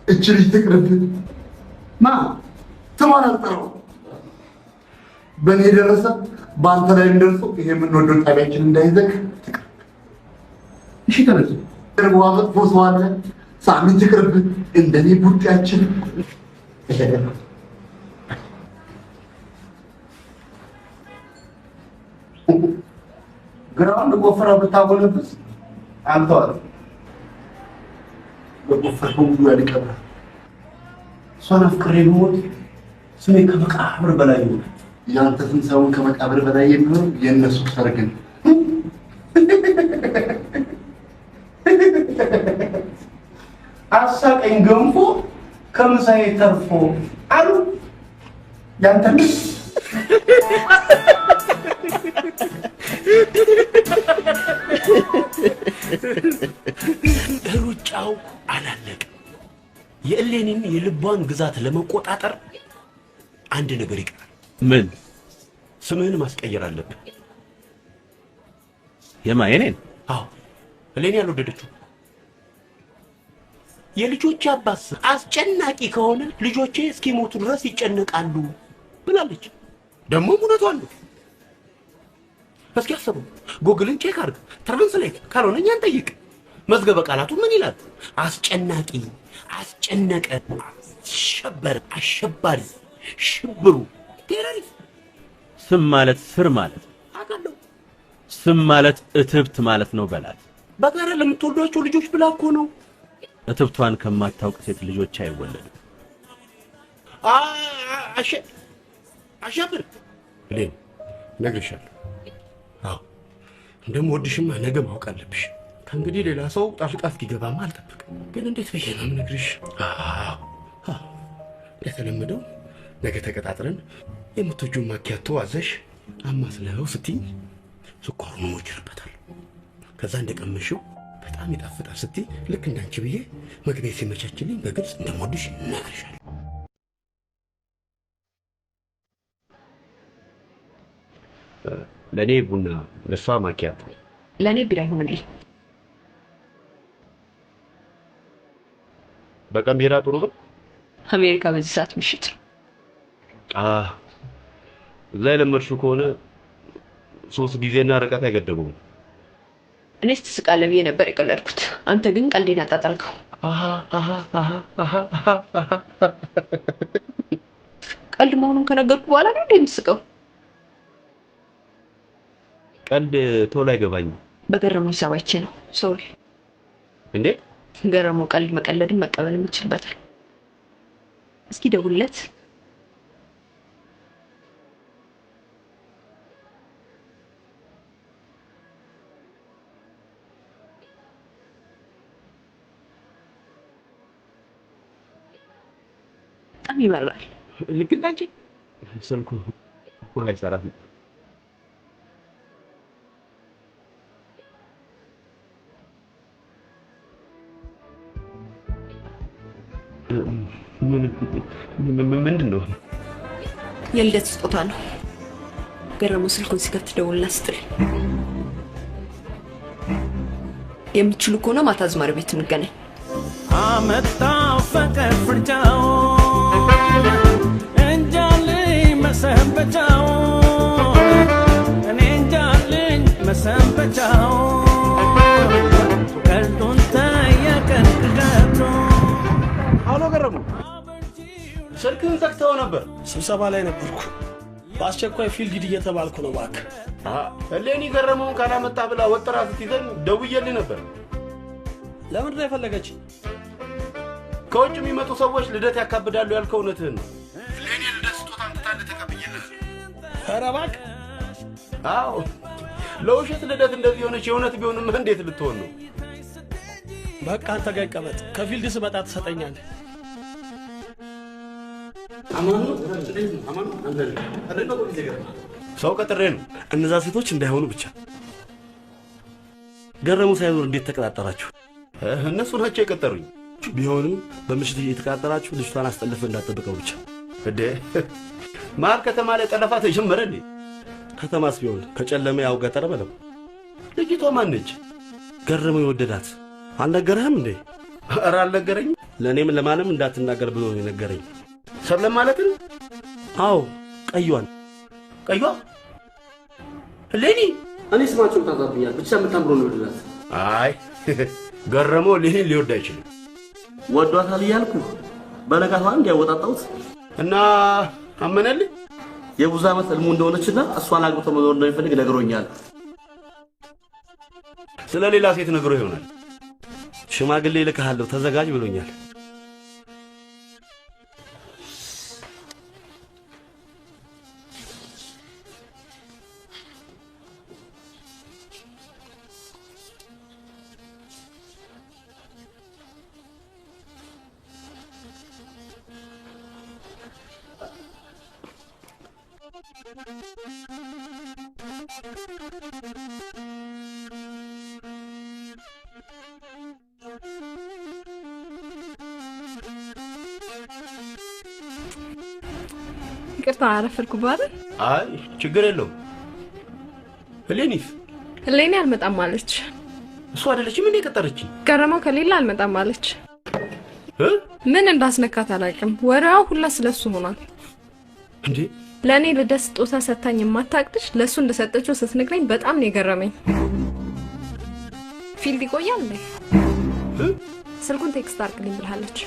እች ልጅ ትቅርብህ። ማ ስሟን አልጠራው። በእኔ የደረሰ በአንተ ላይ እንደርሰው ይሄ የምንወደው ጣቢያችን እንዳይዘግ ትቅርብ። እሺ ተነሱ። ቅርቧ መጥፎ ሰው አለ። ሳምንት ይቅርብህ። እንደኔ ቡጤያችን ግራውን ቆፍረህ ብታጎነብስ አልተዋል። በቆፈርከው ሁሉ ያልቀብራል። እሷን አፍቅሬ ብሞት ስሜ ከመቃብር በላይ ይሆናል። የአንተ ስም ሳይሆን ከመቃብር በላይ የሚሆን የእነሱ ሰርግ ነው። አሳቀኝ ገንፎ ከምሳዬ ተርፎ አሉ ያንተ ልጅ። ሩጫው አላለቀም። የእሌኒን የልቧን ግዛት ለመቆጣጠር አንድ ነገር ይቀራል። ምን? ስምህን ማስቀየር አለብህ። የማየኔን? አዎ፣ እሌኒ ያልወደደችው የልጆቼ አባት አስጨናቂ ከሆነ ልጆቼ እስኪሞቱ ድረስ ይጨነቃሉ ብላለች። ደግሞ እውነቷን ነው። እስኪ አስበው፣ ጎግልን ቼክ አድርግ፣ ትራንስሌት ካልሆነ እኛን ጠይቅ። መዝገበ ቃላቱ ምን ይላል? አስጨናቂ፣ አስጨነቀ፣ አሸበር፣ አሸባሪ፣ ሽብሩ፣ ቴሮሪስት። ስም ማለት ስር ማለት አውቃለሁ። ስም ማለት እትብት ማለት ነው በላት። በጋራ ለምትወልዷቸው ልጆች ብላ እኮ ነው። እትብቷን ከማታውቅ ሴት ልጆች አይወለድም። አሸብር እሌኒ እነግርሻለሁ። አዎ እንደምወድሽማ ነገ ማወቅ አለብሽ። ከእንግዲህ ሌላ ሰው ጣልቃ እስኪገባማ አልጠብቅም። ግን እንዴት ብዬ ነው የምነግርሽ? እንደተለመደው ነገ ተቀጣጥረን የምትወጂውን ማኪያቶ አዘሽ አማስለው ስትይ ስኳሩን ሞጭርበታል። ከዛ እንደቀመሽው በጣም ይጣፍጣል ስትይ ልክ እንዳንቺ ብዬ መግቢያ ሲመቻችልኝ በግልጽ እንደምወድሽ ነግርሻለሁ። ለኔ ቡና ለሷ ማኪያቶ ለኔ ቢራ ይሆንልኝ። በቀን ቢራ ጥሩ ነው። አሜሪካ በዚህ ሰዓት ምሽት እዛ የለመድሽው ከሆነ 3 ጊዜና ርቀት አይገደቡም። እኔስ ትስቃለህ ብዬ ነበር የቀለድኩት። አንተ ግን ቀልዴን አጣጣልከው። ቀልድ መሆኑን ከነገርኩ በኋላ ነው እንዴ የምትስቀው? ቀልድ ቶሎ አይገባኝም። በገረመው ሂሳባቼ ነው። ሶሪ እንዴ ገረመው ቀልድ መቀለድን መቀበል የምችልበታል። እስኪ ደውልለት። በጣም ይመራል። ልክ እንዳንቺ ስልኩ አይሰራም። ምንድን ነው? የልደት ስጦታ ነው። ገረመው ስልኩን ሲከፍት ደውልና ስጥልኝ። የምትችሉ ከሆነ ማታ አዝማሪ ቤት እንገናኝ። አመጣው ፍቅር ፍርጃው እንጃልኝ መሰንበቻው እኔ እንጃልኝ መሰንበቻው ቀልዱን ታየቀን ቅዠቱ። አሎ ገረመው፣ ስልክህን ዘግተኸው ነበር። ስብሰባ ላይ ነበርኩ። በአስቸኳይ ፊልድ ሂድ እየተባልኩ ነው። እባክህ እሌኒ ገረመውን ካላመጣ ብላ ወጥራ ስትይዘኝ ደውዬልህ ነበር። ለምንድን ነው የፈለገች? ከውጭ የሚመጡ ሰዎች ልደት ያካብዳሉ ያልከው እውነትህን ነው። እሌኒ ልደት ስጦታ አምጥታልህ ተቀብዬልህ። ኧረ እባክህ። አዎ ለውሸት ልደት እንደዚህ ሆነች። የእውነት ቢሆንም እንዴት ልትሆን ነው? በቃ አንተ ጋር ይቀመጥ። ከፊልድ ስመጣ ትሰጠኛለህ። ሰው ቀጥሬ ነው። እነዛ ሴቶች እንዳይሆኑ ብቻ። ገረሙ ሳይኖር እንዴት ተቀጣጠራችሁ? እነሱ ናቸው የቀጠሩኝ። ቢሆንም በምሽት እየተቀጣጠራችሁ ልጅቷን አስጠልፈ እንዳትጠብቀው ብቻ። እንዴ መሀል ከተማ ላይ ጠለፋ ተጀመረ እንዴ? ከተማስ ቢሆን ከጨለመ ያው ገጠር በለው። ልጅቷ ማን ነች? ገረሙ የወደዳት አልነገረህም እንዴ? ኧረ አልነገረኝም። ለእኔም ለማንም እንዳትናገር ብሎ ነው የነገረኝ። ሰብለም ማለት ነው? አዎ ቀዩዋን። ቀዩዋ እሌኒ? እኔ ስማቸውን ታዛብኛል። ብቻ የምታምረው ነው የወደዳት። አይ ገረመው እሌኒን ሊወድ አይችልም። ወዷታል እያልኩ በነጋቷ እንዲያወጣጣሁት እና አመነልህ። የብዙ ዓመት ህልሙ እንደሆነችና እሷን አግብቶ መኖር እንደሚፈልግ ነግሮኛል። ስለ ሌላ ሴት ነግሮ ይሆናል። ሽማግሌ ልክሃለሁ ተዘጋጅ ብሎኛል። ይቅርታ አረፈድኩ አይደል? አይ ችግር የለውም። እሌኒስ? እሌኒ አልመጣም አለች። እሱ አይደለችም እንዴ የቀጠረችኝ? ገረመው ከሌላ አልመጣም አለች። ምን እንዳስነካት አላውቅም። ወሬው ሁላ ስለሱ ሆኗል። እንዴ ለኔ ልደት ስጦታ ሰጣኝ የማታውቅሽ ለሱ እንደሰጠችው ስትነግረኝ በጣም ነው የገረመኝ። ፊልድ ይቆያል እንዴ? ስልኩን ቴክስት አድርግልኝ ብላለች።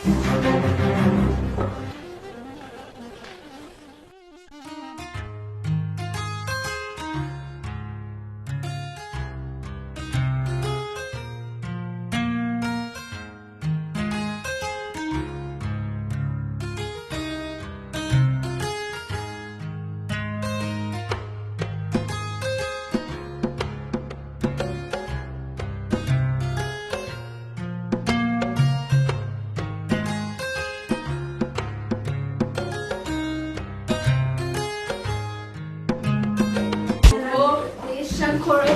ሸንኮሬ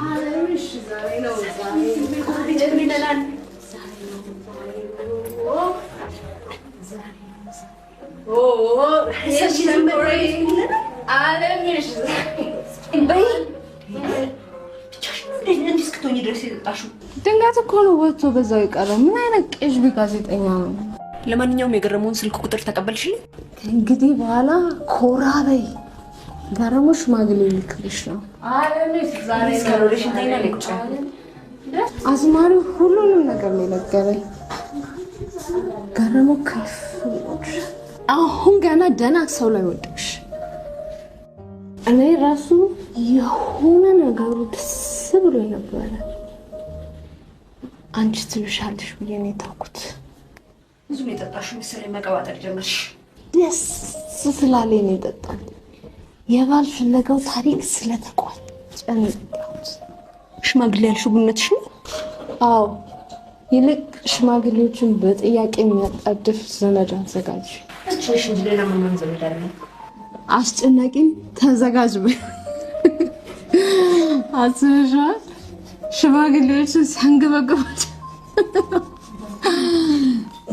አለምሽ ዛሬ ነው ዛሬ ምን ይላል? ሸንኮሬ አለምሽ በይ እንዲህ እስክትሆኚ ድረስ የጠጣሽው ድንገት እኮ ነው ወጥቶ በዛው የቀረው። ምን አይነት ቅዥቢ ጋዜጠኛ ነው? ለማንኛውም የገረመውን ስልክ ቁጥር ተቀበልሽልኝ? እንግዲህ በኋላ ኮራ በይ። ገረመው ሽማግሌ ልክልሽ ነው። አለምሽ ዛሬ ስካሮልሽ እንታይና ለቁጭ አዝማሪው ሁሉንም ነገር ነው የነገረኝ። ገረመው ከፍ አሁን ገና ደህና ሰው ላይ ወደቅሽ። እኔ ራሱ የሆነ ነገሩ ደስ ብሎ ነበረ። አንቺ ትብሻለሽ ብዬ ነው የታውኩት። ብዙ ነው የጠጣሽው መሰለኝ መቀባጠር ጀመርሽ። ደስ ስላለኝ ነው የጠጣሁት። የባል ፍለጋው ታሪክ ስለተቋጨ ነው የጠጣሁት። ሽማግሌ ያልሽው ጉነትሽ ነው? አዎ፣ ይልቅ ሽማግሌዎችን በጥያቄ የሚያጣድፍ ዘመድ አዘጋጅ። እሺ፣ እንጂ ሌላ ምን ዘመድ አለ? አስጨናቂም ተዘጋጅ በይ። አስበሻል? ሽማግሌዎችን ሲያንገበግባቸው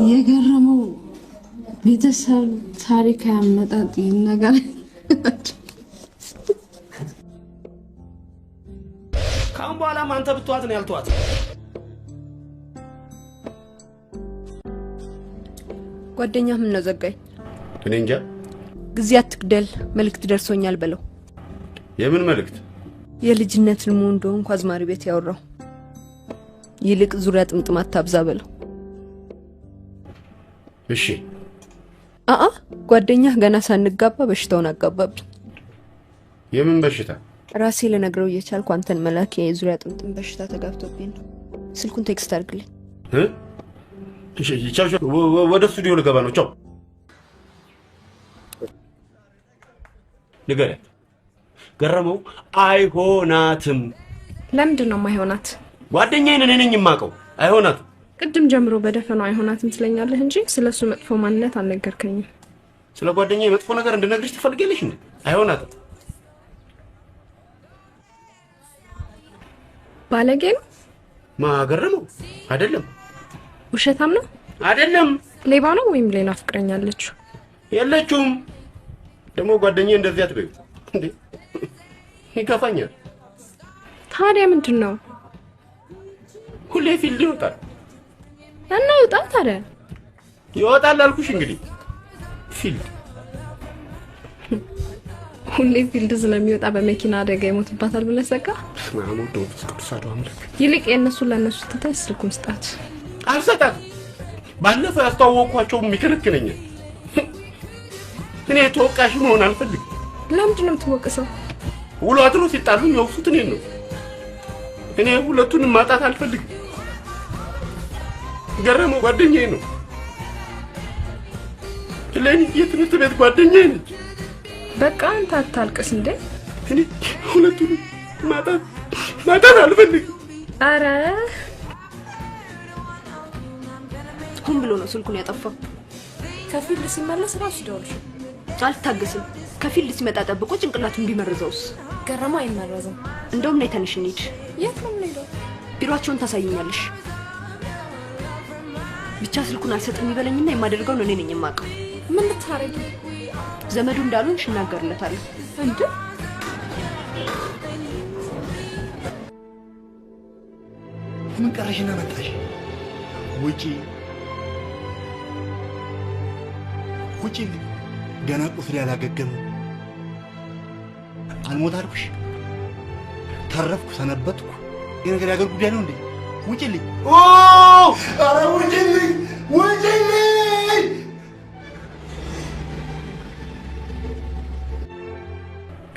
የገረመው ቤተሰብ ታሪክ ያመጣጥ ነገር ካሁን በኋላም አንተ ብትዋት ነው ያልተዋት። ጓደኛ ምን ነው ዘጋኝ? እኔ እንጃ። ጊዜ አትግደል፣ መልእክት ደርሶኛል በለው። የምን መልእክት? የልጅነት ልሙ እንደሆንኩ አዝማሪ ቤት ያወራው። ይልቅ ዙሪያ ጥምጥም አታብዛ በለው። እሺ። ጓደኛህ ገና ሳንጋባ በሽታውን አጋባብኝ። የምን በሽታ? ራሴ ልነግረው እየቻልኩ አንተን መላክ የዙሪያ ጥምጥም በሽታ ተጋብቶብኝ ነው። ስልኩን ቴክስት አድርግልኝ። እሺ፣ ቻው። ወደ ስቱዲዮ ልገባ ነው። ቻው። ንገሪያት። ገረመው አይሆናትም። ለምንድን ነው የማይሆናት? ጓደኛዬን እኔ ነኝ የማውቀው። አይሆናትም። ቅድም ጀምሮ በደፈናው አይሆናትም ትለኛለህ እንጂ ስለሱ መጥፎ ማንነት አልነገርከኝም። ስለ ጓደኛዬ መጥፎ ነገር እንድነግርሽ ትፈልጊያለሽ እንዴ? አይሆናትም። ባለጌ ነው። ማገረመው አይደለም። ውሸታም ነው አይደለም። ሌባ ነው ወይም ሌላ ፍቅረኛ አለችው? የለችውም። ደግሞ ጓደኛዬ እንደዚህ አትበይው እንዴ፣ ይከፋኛል። ታዲያ ምንድን ነው? ሁሌ ፊልድ ይወጣል እና ይወጣ። ታዲያ ይወጣል አልኩሽ። እንግዲህ ፊልድ ሁሌ ፊልድ ስለሚወጣ በመኪና አደጋ ይሞትባታል ብለህ ሰጋ? ማሙ ዶክተር ቅዱሳዶ አምላክ። ይልቅ የእነሱን ለእነሱ ትተህ ስልኩን ስጣት። አልሰጣትም። ባለፈው ያስተዋወቅኳቸው ይከለክለኛል። እኔ ተወቃሽ መሆን አልፈልግም። ለምንድን ነው የምትወቅሰው? ውሎ አድሮ ሲጣሉ የሚወቅሱት እኔን ነው። እኔ ሁለቱንም ማጣት አልፈልግም። ገረመው ጓደኛዬ ነው። ለኔ የትምህርት ቤት ጓደኛዬ ነች። በቃ አንተ አታልቅስ እንዴ። እኔ ሁለቱንም ማጣት አልፈልግም። አረ ሆን ብሎ ነው ስልኩን ያጠፋው። ከፊልድ ሲመለስ ራሱ ደውልሽ። አልታገስም። ከፊልድ ሲመጣ ጠብቆ ጭንቅላቱን ቢመርዘውስ? ገረመው አይመረዝም። እንደውም ነይ ተነሽ እንሂድ። የት ነው የምንሄደው? ቢሮአቸውን ታሳይኛለሽ። ብቻ ስልኩን አልሰጥም ይበለኝና የማደርገውን እኔ ነኝ የማውቀው። ምን ልታረጊ? ዘመዱ እንዳሉን እናገርለታለሁ። እንዴ ምን ቀረሽና መጣሽ? ውጪ ውጪ። ገና ቁስል ያላገገመ አልሞት አልኩሽ። ተረፍኩ፣ ሰነበትኩ። ይሄ ነገር ያገር ጉዳይ ነው እንዴ? ውጪልኝ! ኧረ ውጪልኝ! ውጪልኝ!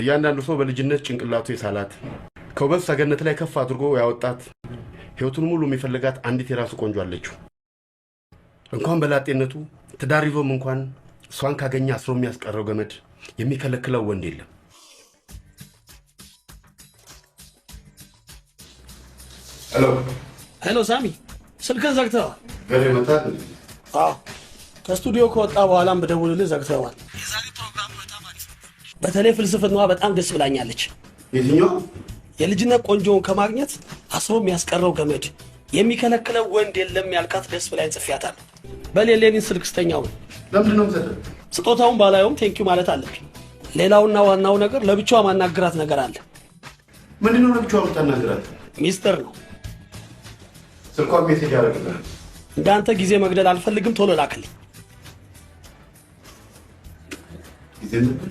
እያንዳንዱ ሰው በልጅነት ጭንቅላቱ የሳላት ከውበት ሰገነት ላይ ከፍ አድርጎ ያወጣት ህይወቱን ሙሉ የሚፈልጋት አንዲት የራሱ ቆንጆ አለችው። እንኳን በላጤነቱ ትዳር ይዞም እንኳን እሷን ካገኘ አስሮ የሚያስቀረው ገመድ የሚከለክለው ወንድ የለም። ሄሎ ሳሚ፣ ስልክህን ዘግተዋል። ገሬ መጣ? አዎ፣ ከስቱዲዮ ከወጣ በኋላም በደውልልህ ዘግተዋል። የዛሬ ፕሮግራም በጣም አሪፍ ነው። በተለይ ፍልስፍናዋ በጣም ደስ ብላኛለች። የትኛው? የልጅነት ቆንጆውን ከማግኘት አስሮ የሚያስቀረው ገመድ የሚከለክለው ወንድ የለም ያልካት ደስ ብላኝ ጽፌያታለሁ። በሌሌኒን ስልክ ስተኛው ለምንድን ነው የምትሰጠው? ስጦታውን ባላየውም ቴንኪው ማለት አለብኝ። ሌላውና ዋናው ነገር ለብቻዋ ማናገራት ነገር አለ። ምንድን ነው ለብቻዋ የምታናግራት? ሚስጥር ነው። ስልኳን ሜሴጅ ያደርግልሃል። እንዳንተ ጊዜ መግደል አልፈልግም፣ ቶሎ ላክልኝ። ጊዜ ነበር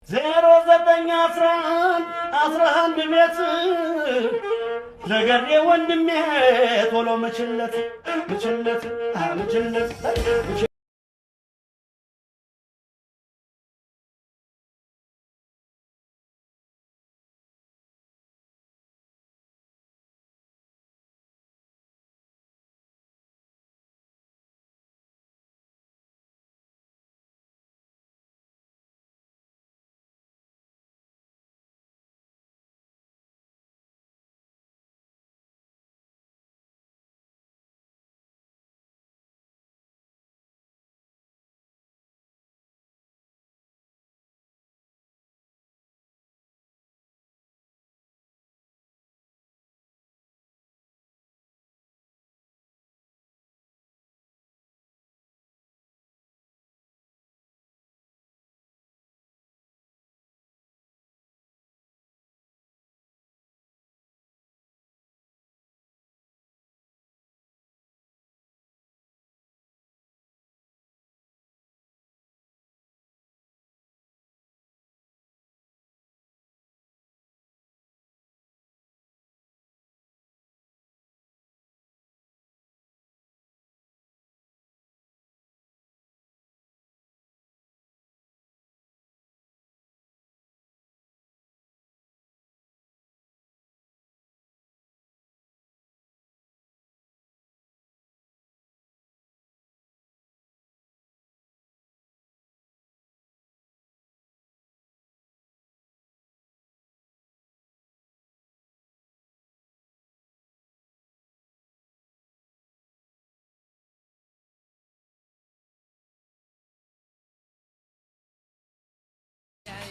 ዜሮ 911 ሜትር ለገሬ ወንድሜ ቶሎ ምችለት ምችለት ምችለት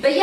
በያ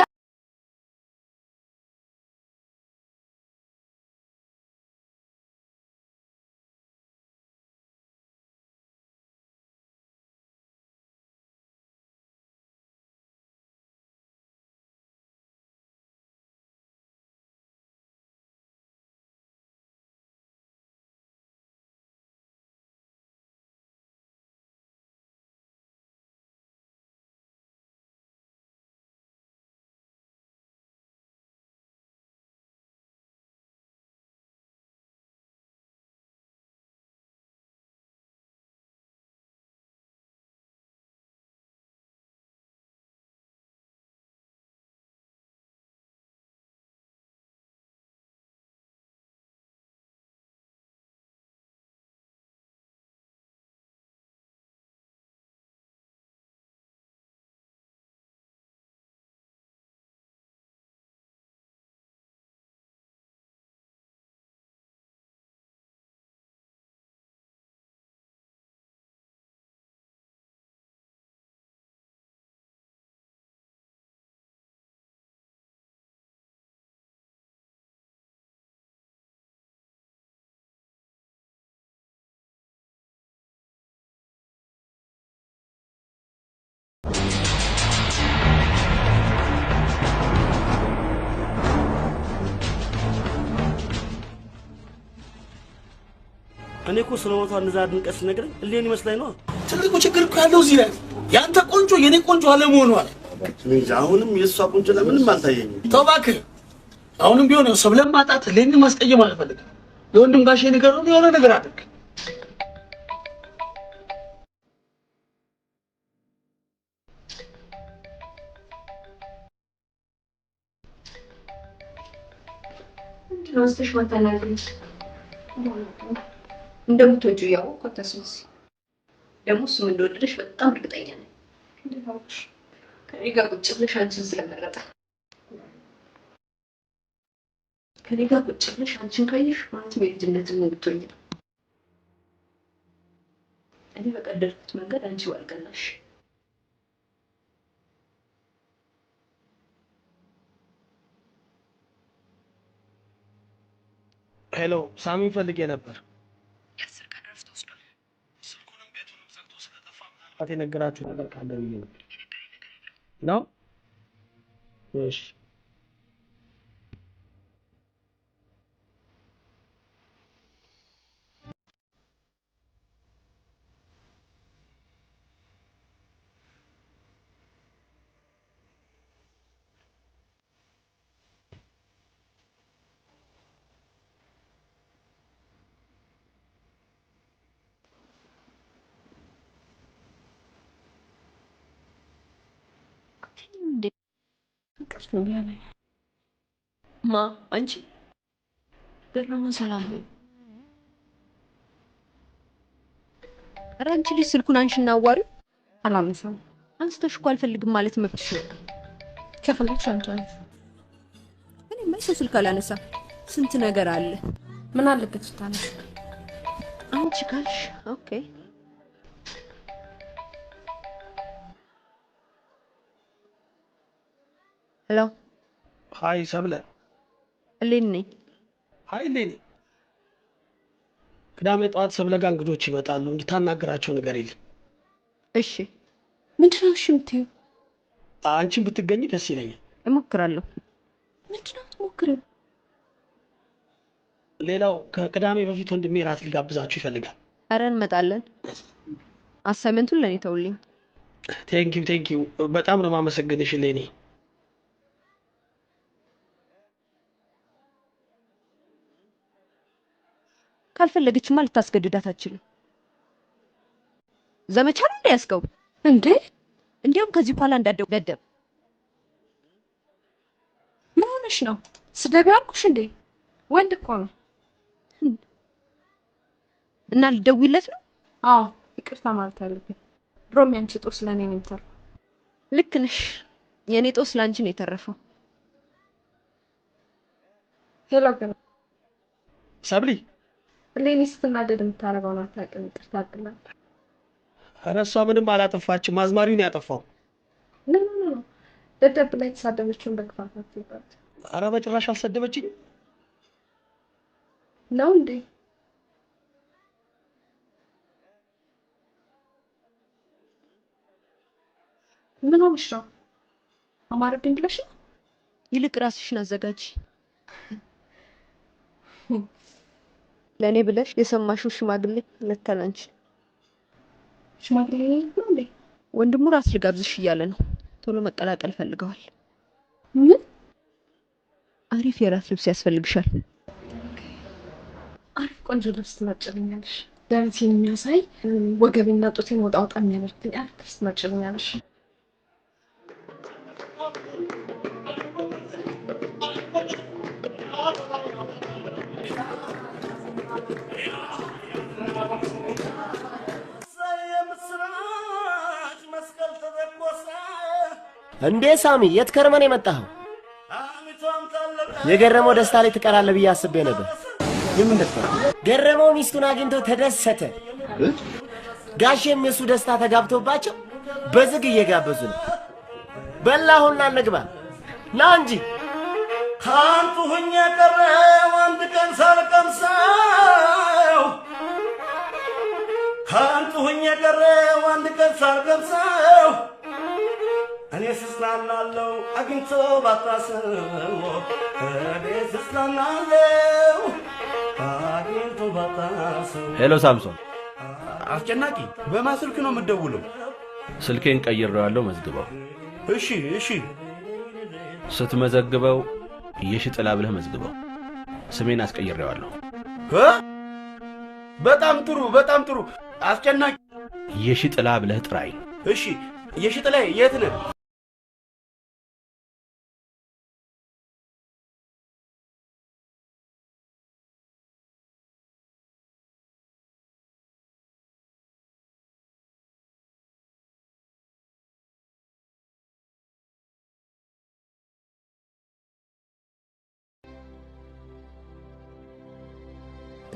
እኔ እኮ ስለሞቷ እንደዛ ድንቀት ሲነግረኝ እሌን ይመስላኝ ነው። ትልቁ ችግር እኮ ያለው እዚህ ላይ ያንተ ቆንጆ የኔ ቆንጆ አለመሆኗ ነው። አሁንም የእሷ ቆንጆ ለምንም አልታየኝም። ተው እባክህ። አሁንም ቢሆን ሰው ለማጣት እሌን ማስቀየም አልፈልግም። የወንድም ጋሼ ነገር ነው፣ የሆነ ነገር አድርግ። ወስደሽ ማታናግሪ እንደምትወጂው ያወቅኩ ተስማስ ደግሞ እሱም እንደወደደሽ በጣም እርግጠኛ ነኝ። እንደታውቅሽ ከኔ ጋር ቁጭ ብለሽ አንቺን ስለመረጠ ከኔ ጋር ቁጭ ብለሽ አንቺን ካየሽ ማለት የልጅነትን እንድትሆኝ ነው። እኔ በቀደድኩት መንገድ አንቺ ባልቀናሽ። ሄሎ፣ ሳሚን ፈልጌ ነበር። የ10 ቀን እረፍት ወስዷል። ስልኩንም ቤቱንም ዘግቶ ስለጠፋ ምናልባት የነገራችሁ ነገር ካለ ብዬ ነው። እሺ ማ አንቺ ደህና ሰላም ነው? ኧረ አንቺ ልጅ ስልኩን አንሺና አዋሪው። አላነሳም። አንስተሽ እኮ አልፈልግም ማለት መብትሽ ነው። ከፈለግሽ አንቺ አንቺ እኔ የማይሰው ስልክ አላነሳም። ስንት ነገር አለ። ምን አለበት ስታነሳ? አንቺ ካልሽ ኦኬ። ሄሎ ሃይ ሰብለ። እሌኒ ነኝ። ሃይ እሌኒ። ቅዳሜ ጠዋት ሰብለ ጋር እንግዶች ይመጣሉ፣ እንድታናገራቸው ነገር የለም። እሺ ምንድነው? እሺ የምትይው? አንቺን ብትገኝ ደስ ይለኛል። እሞክራለሁ። ምንድነው የምትሞክሪው? ሌላው ከቅዳሜ በፊት ወንድሜ ራት ሊጋብዛችሁ ይፈልጋል። ኧረ እንመጣለን። አሳይመንቱን ለእኔ ተውልኝ። ቴንኪው በጣም ነው የማመሰግንሽ እሌኒ። ካልፈለገችማ ልታስገድዳት አትችልም። ዘመቻ ነው እንደ ያስገው እንዴ? እንዲያውም ከዚህ በኋላ እንዳደው ገደብ። ምን ሆነሽ ነው? ስደቢ አልኩሽ እንዴ? ወንድ እኮ ነው። እና ልደውይለት ነው? አዎ ይቅርታ ማለት አለብኝ። ድሮም ያንቺ ጦስ ለእኔ ነው የሚተርፈው። ልክ ነሽ። የእኔ ጦስ ለአንቺ ነው የተረፈው። ሄሎ ግን ሰብሊ እሌኒ ስትናደድ የምታደርገውን አታውቅም። ይቅርታ አድርግላት። ኧረ እሷ ምንም አላጠፋችም። አዝማሪውን ያጠፋው። ኖ ደደብ ላይ የተሳደበችውን በክፋት አትይባት። ኧረ በጭራሽ አልሰደበችኝ። ነው እንዴ? ምን ሆነሽ ነው? አማረብኝ ብለሽ ነው? ይልቅ ራስሽን አዘጋጅ። ለእኔ ብለሽ የሰማሽው ሽማግሌ ለተላንቺ ሽማግሌ ነው እንዴ? ወንድሙ ራስ ልጋብዝሽ እያለ ነው። ቶሎ መቀላቀል ፈልገዋል። ምን? አሪፍ የራስ ልብስ ያስፈልግሻል። አሪፍ ቆንጆ ልብስ ትመርጭልኛለሽ። ደረቴን የሚያሳይ ወገቤና ጡቴን ወጣ ወጣ የሚያደርግልኝ አሪፍ ልብስ ትመርጭልኛለሽ። እንዴ ሳሚ፣ የት ከርመን የመጣኸው? የገረመው ደስታ ላይ ትቀራለህ ብዬ አስቤ ነበር። የምን ደስታ? ገረመው ሚስቱን አግኝቶ ተደሰተ። ጋሼም የሱ ደስታ ተጋብቶባቸው በዝግ እየጋበዙ ነው። በላሁና እንግባ። ና እንጂ ካንቱ ሁኜ ቀረው አንድ ቀን ሳልቀምሰው፣ ካንቱ ሁኜ ቀረው አንድ ቀን ሳልቀምሰው። እኔ ስስናናለው አግኝቶ ባታሰው፣ እኔ ስስናናለው አግኝቶ ባታሰው። ሄሎ ሳምሶን። አስጨናቂ፣ በማን ስልክ ነው የምትደውለው? ስልኬን ቀይሬዋለሁ፣ መዝግበው። እሺ። ስትመዘግበው የሽጥላ ብለህ መዝግበው። ስሜን አስቀይሬዋለሁ። በጣም ጥሩ አስጨናቂ። የሽጥላ ብለህ ጥራኝ። እሺ። የሽጥላ የት ነህ?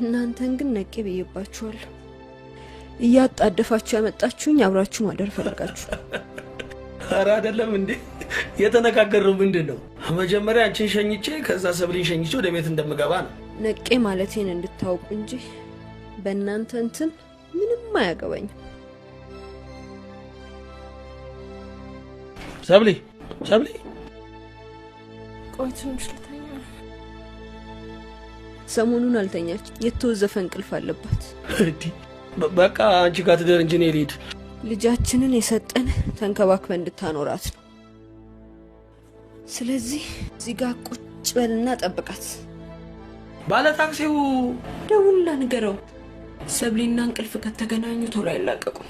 እናንተን ግን ነቄ ብዬባችኋለሁ። እያጣደፋችሁ ያመጣችሁኝ አብራችሁ ማደር ፈለጋችሁ። ኧረ አይደለም እንዴ የተነጋገርነው ምንድነው? መጀመሪያ አንቺን ሸኝቼ ከዛ ሰብሊን ሸኝቼ ወደ ቤት እንደምገባ ነው። ነቄ ማለቴን እንድታውቁ እንጂ በእናንተ እንትን ምንም አያገባኝ። ሰብሊ ቆይ ትንሽ ልተኛ። ሰሞኑን አልተኛች፣ የተወዘፈ እንቅልፍ አለባት። በቃ አንቺ ጋር ትደር እንጂ እኔ ልሂድ። ልጃችንን የሰጠን ተንከባክበን እንድታኖራት ነው። ስለዚህ እዚህ ጋር ቁጭ በልና ጠብቃት። ባለ ታክሲው ደውልና ንገረው። ሰብሊና እንቅልፍ ከተገናኙ ቶሎ አይላቀቁም።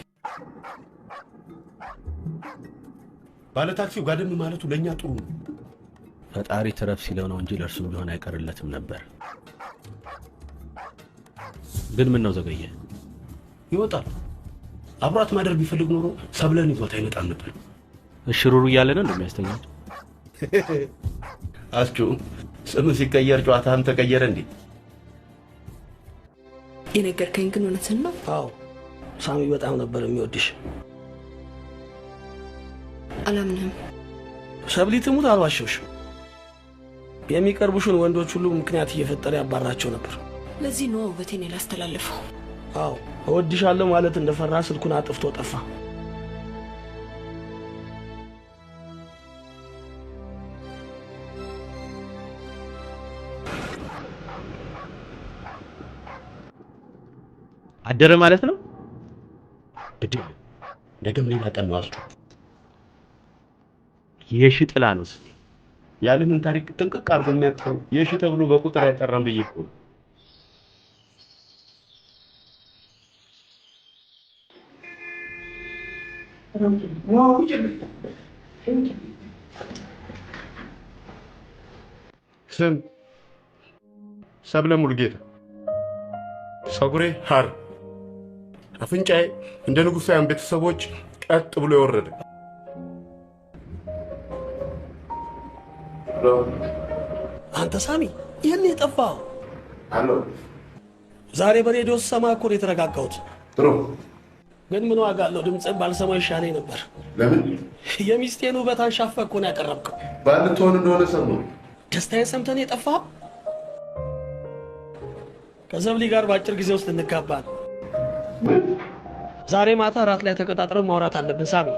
ባለ ታክሲው ጋደም ማለቱ ለኛ ጥሩ ነው። ፈጣሪ ትረፍ ሲለው ነው እንጂ ለእርሱ ቢሆን አይቀርለትም ነበር። ግን ምን ነው ዘገየ? ይወጣል። አብራት ማደር ቢፈልግ ኖሮ ሰብለን ይዟት አይመጣም ነበር። እሽሩሩ እያለ ነው እንደሚያስተኛው። አስቹ ስም ሲቀየር ጨዋታም ተቀየረ እንዴ? የነገርከኝ ግን እውነትን ነው? አዎ ሳሚ በጣም ነበር የሚወድሽ። አላምንም። ሰብሊ ትሙት አልዋሸሁሽም። የሚቀርቡሽን ወንዶች ሁሉ ምክንያት እየፈጠረ ያባራቸው ነበር። ለዚህ ነው ውበቴን ያላስተላለፈው። አዎ እወድሻለሁ ማለት እንደፈራ ስልኩን አጥፍቶ ጠፋ። አደረ ማለት ነው። ግድ ነገም ሌላ ቀን ነው። አስቹ የሺ ጥላ ነው። ያለንን ታሪክ ጥንቅቅ አድርጎ የሚያውቀው የሺ ተብሎ በቁጥር አይጠራም ብዬ እኮ ስም ሰብለ ሙሉጌታ፣ ፀጉሬ ሐር፣ አፍንጫዬ እንደ ንጉሳውያን ቤተሰቦች ቀጥ ብሎ የወረደ። አንተ ሳሚ ይህን የጠፋው አሎ፣ ዛሬ በሬዲዮ ሰማ እኮ ነው የተረጋጋሁት። ጥሩ ግን ምን ዋጋ አለው? ድምፅህን ባልሰማው ይሻለኝ ነበር። ለምን? የሚስቴን ውበት አንሻፈህ እኮ ነው ያቀረብከው። ባልትሆን እንደሆነ ሰማሁ። ደስታዬን ሰምተህ ነው የጠፋኸው? ከሰብሊ ጋር በአጭር ጊዜ ውስጥ እንጋባ ነው። ዛሬ ማታ እራት ላይ ተቀጣጥረን ማውራት አለብን ሳሚ።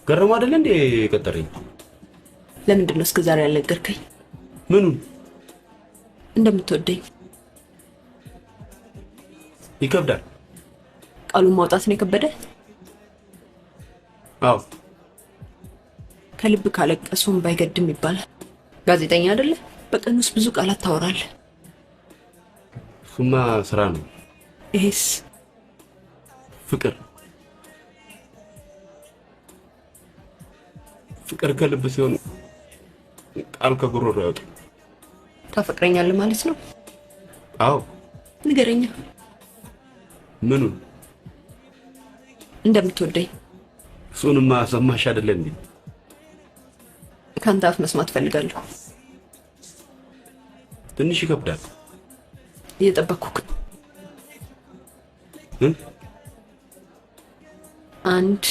ገረሙ አይደል እንዴ የቀጠረኝ? ለምንድን ነው እስከ ዛሬ ያልነገርከኝ? ምኑን? እንደምትወደኝ። ይከብዳል። ቃሉን ማውጣት ነው የከበደ? አዎ። ከልብ ካለቀሱም ባይገድም ይባላል። ጋዜጠኛ አይደለ? በቀን ውስጥ ብዙ ቃላት ታወራለህ። እሱማ ስራ ነው። ይሄስ? ፍቅር ፍቅር ከልብ ሲሆን ቃል ከጉሮሮ ያወጣል። ታፈቅረኛለህ ማለት ነው? አዎ። ንገረኛ። ምኑን? እንደምትወደኝ። እሱንማ ሰማሽ አይደለ እንዴ? ካንተ አፍ መስማት ፈልጋለሁ። ትንሽ ይከብዳል። እየጠበቅኩህ። አንድ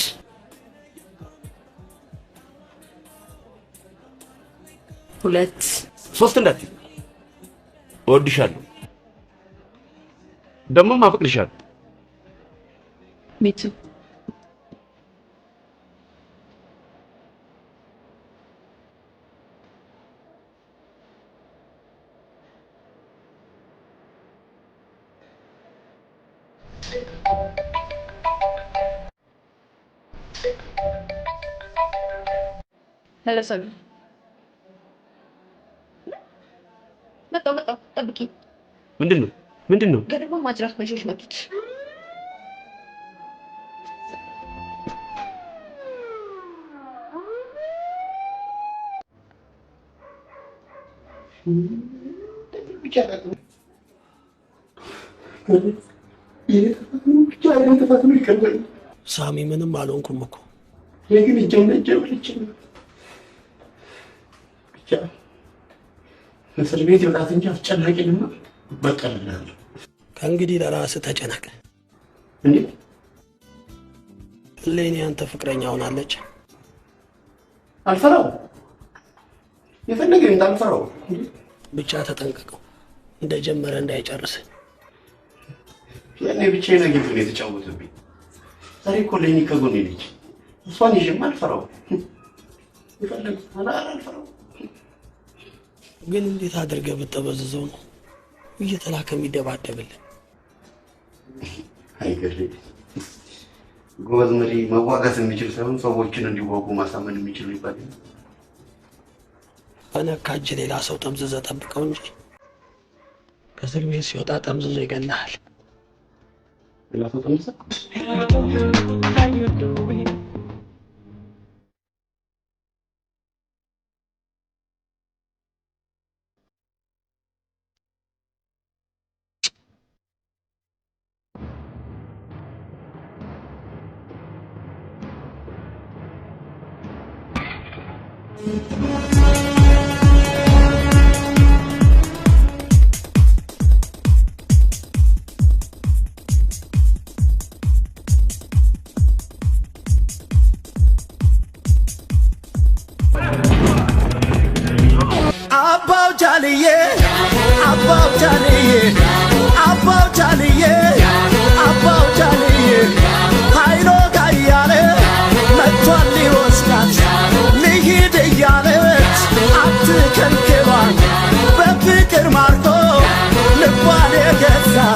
ሁለት ሶስት እንዳትዪ። እወድሻለሁ፣ ደግሞም አፈቅርሻለሁ። ሚቱ ሄሎ ሰብሊ፣ መጣሁ ጠብቂ። ምንድን ነው? ገደማ ማጅራት መጆች መጡት። ሳሚ ምንም አልሆንኩም እኮ ግን እጀው ልጅ ብቻ እስር ቤት ይወጣት እንጂ አስጨናቂንማ በቀልላለሁ። ከእንግዲህ ለራስህ ተጨነቅ። እንዴ ሌኒ አንተ ፍቅረኛ ሆናለች? አልፈራው የፈለገ ይምጣ አልፈራው። ብቻ ተጠንቀቀው እንደጀመረ እንዳይጨርስ። ያኔ ብቻዬን አግኝቶ ነው የተጫወተብኝ። ዛሬ እኮ ሌኒ ከጎኔ ነች። እሷን ይዤማ አልፈራው። ይፈልግ አልፈራው። ግን እንዴት አድርገህ ብትጠበዝዘው ነው እየተላከ የሚደባደብልህ? አይገርም። ጎበዝ መሪ መዋጋት የሚችል ሳይሆን ሰዎችን እንዲዋጉ ማሳመን የሚችል ይባላል። በነካጅ ሌላ ሰው ጠምዝዘህ ጠብቀው እንጂ ከእስር ቤት ሲወጣ ጠምዝዞ ይገናል። ሌላ ሰው ጠምዝዘህ Abba Jaliye, Hailo Gayale, Metwali Oscat, Nihid Yalet, Abtikan Kevan, Befikir Marto, Lepane Gesa,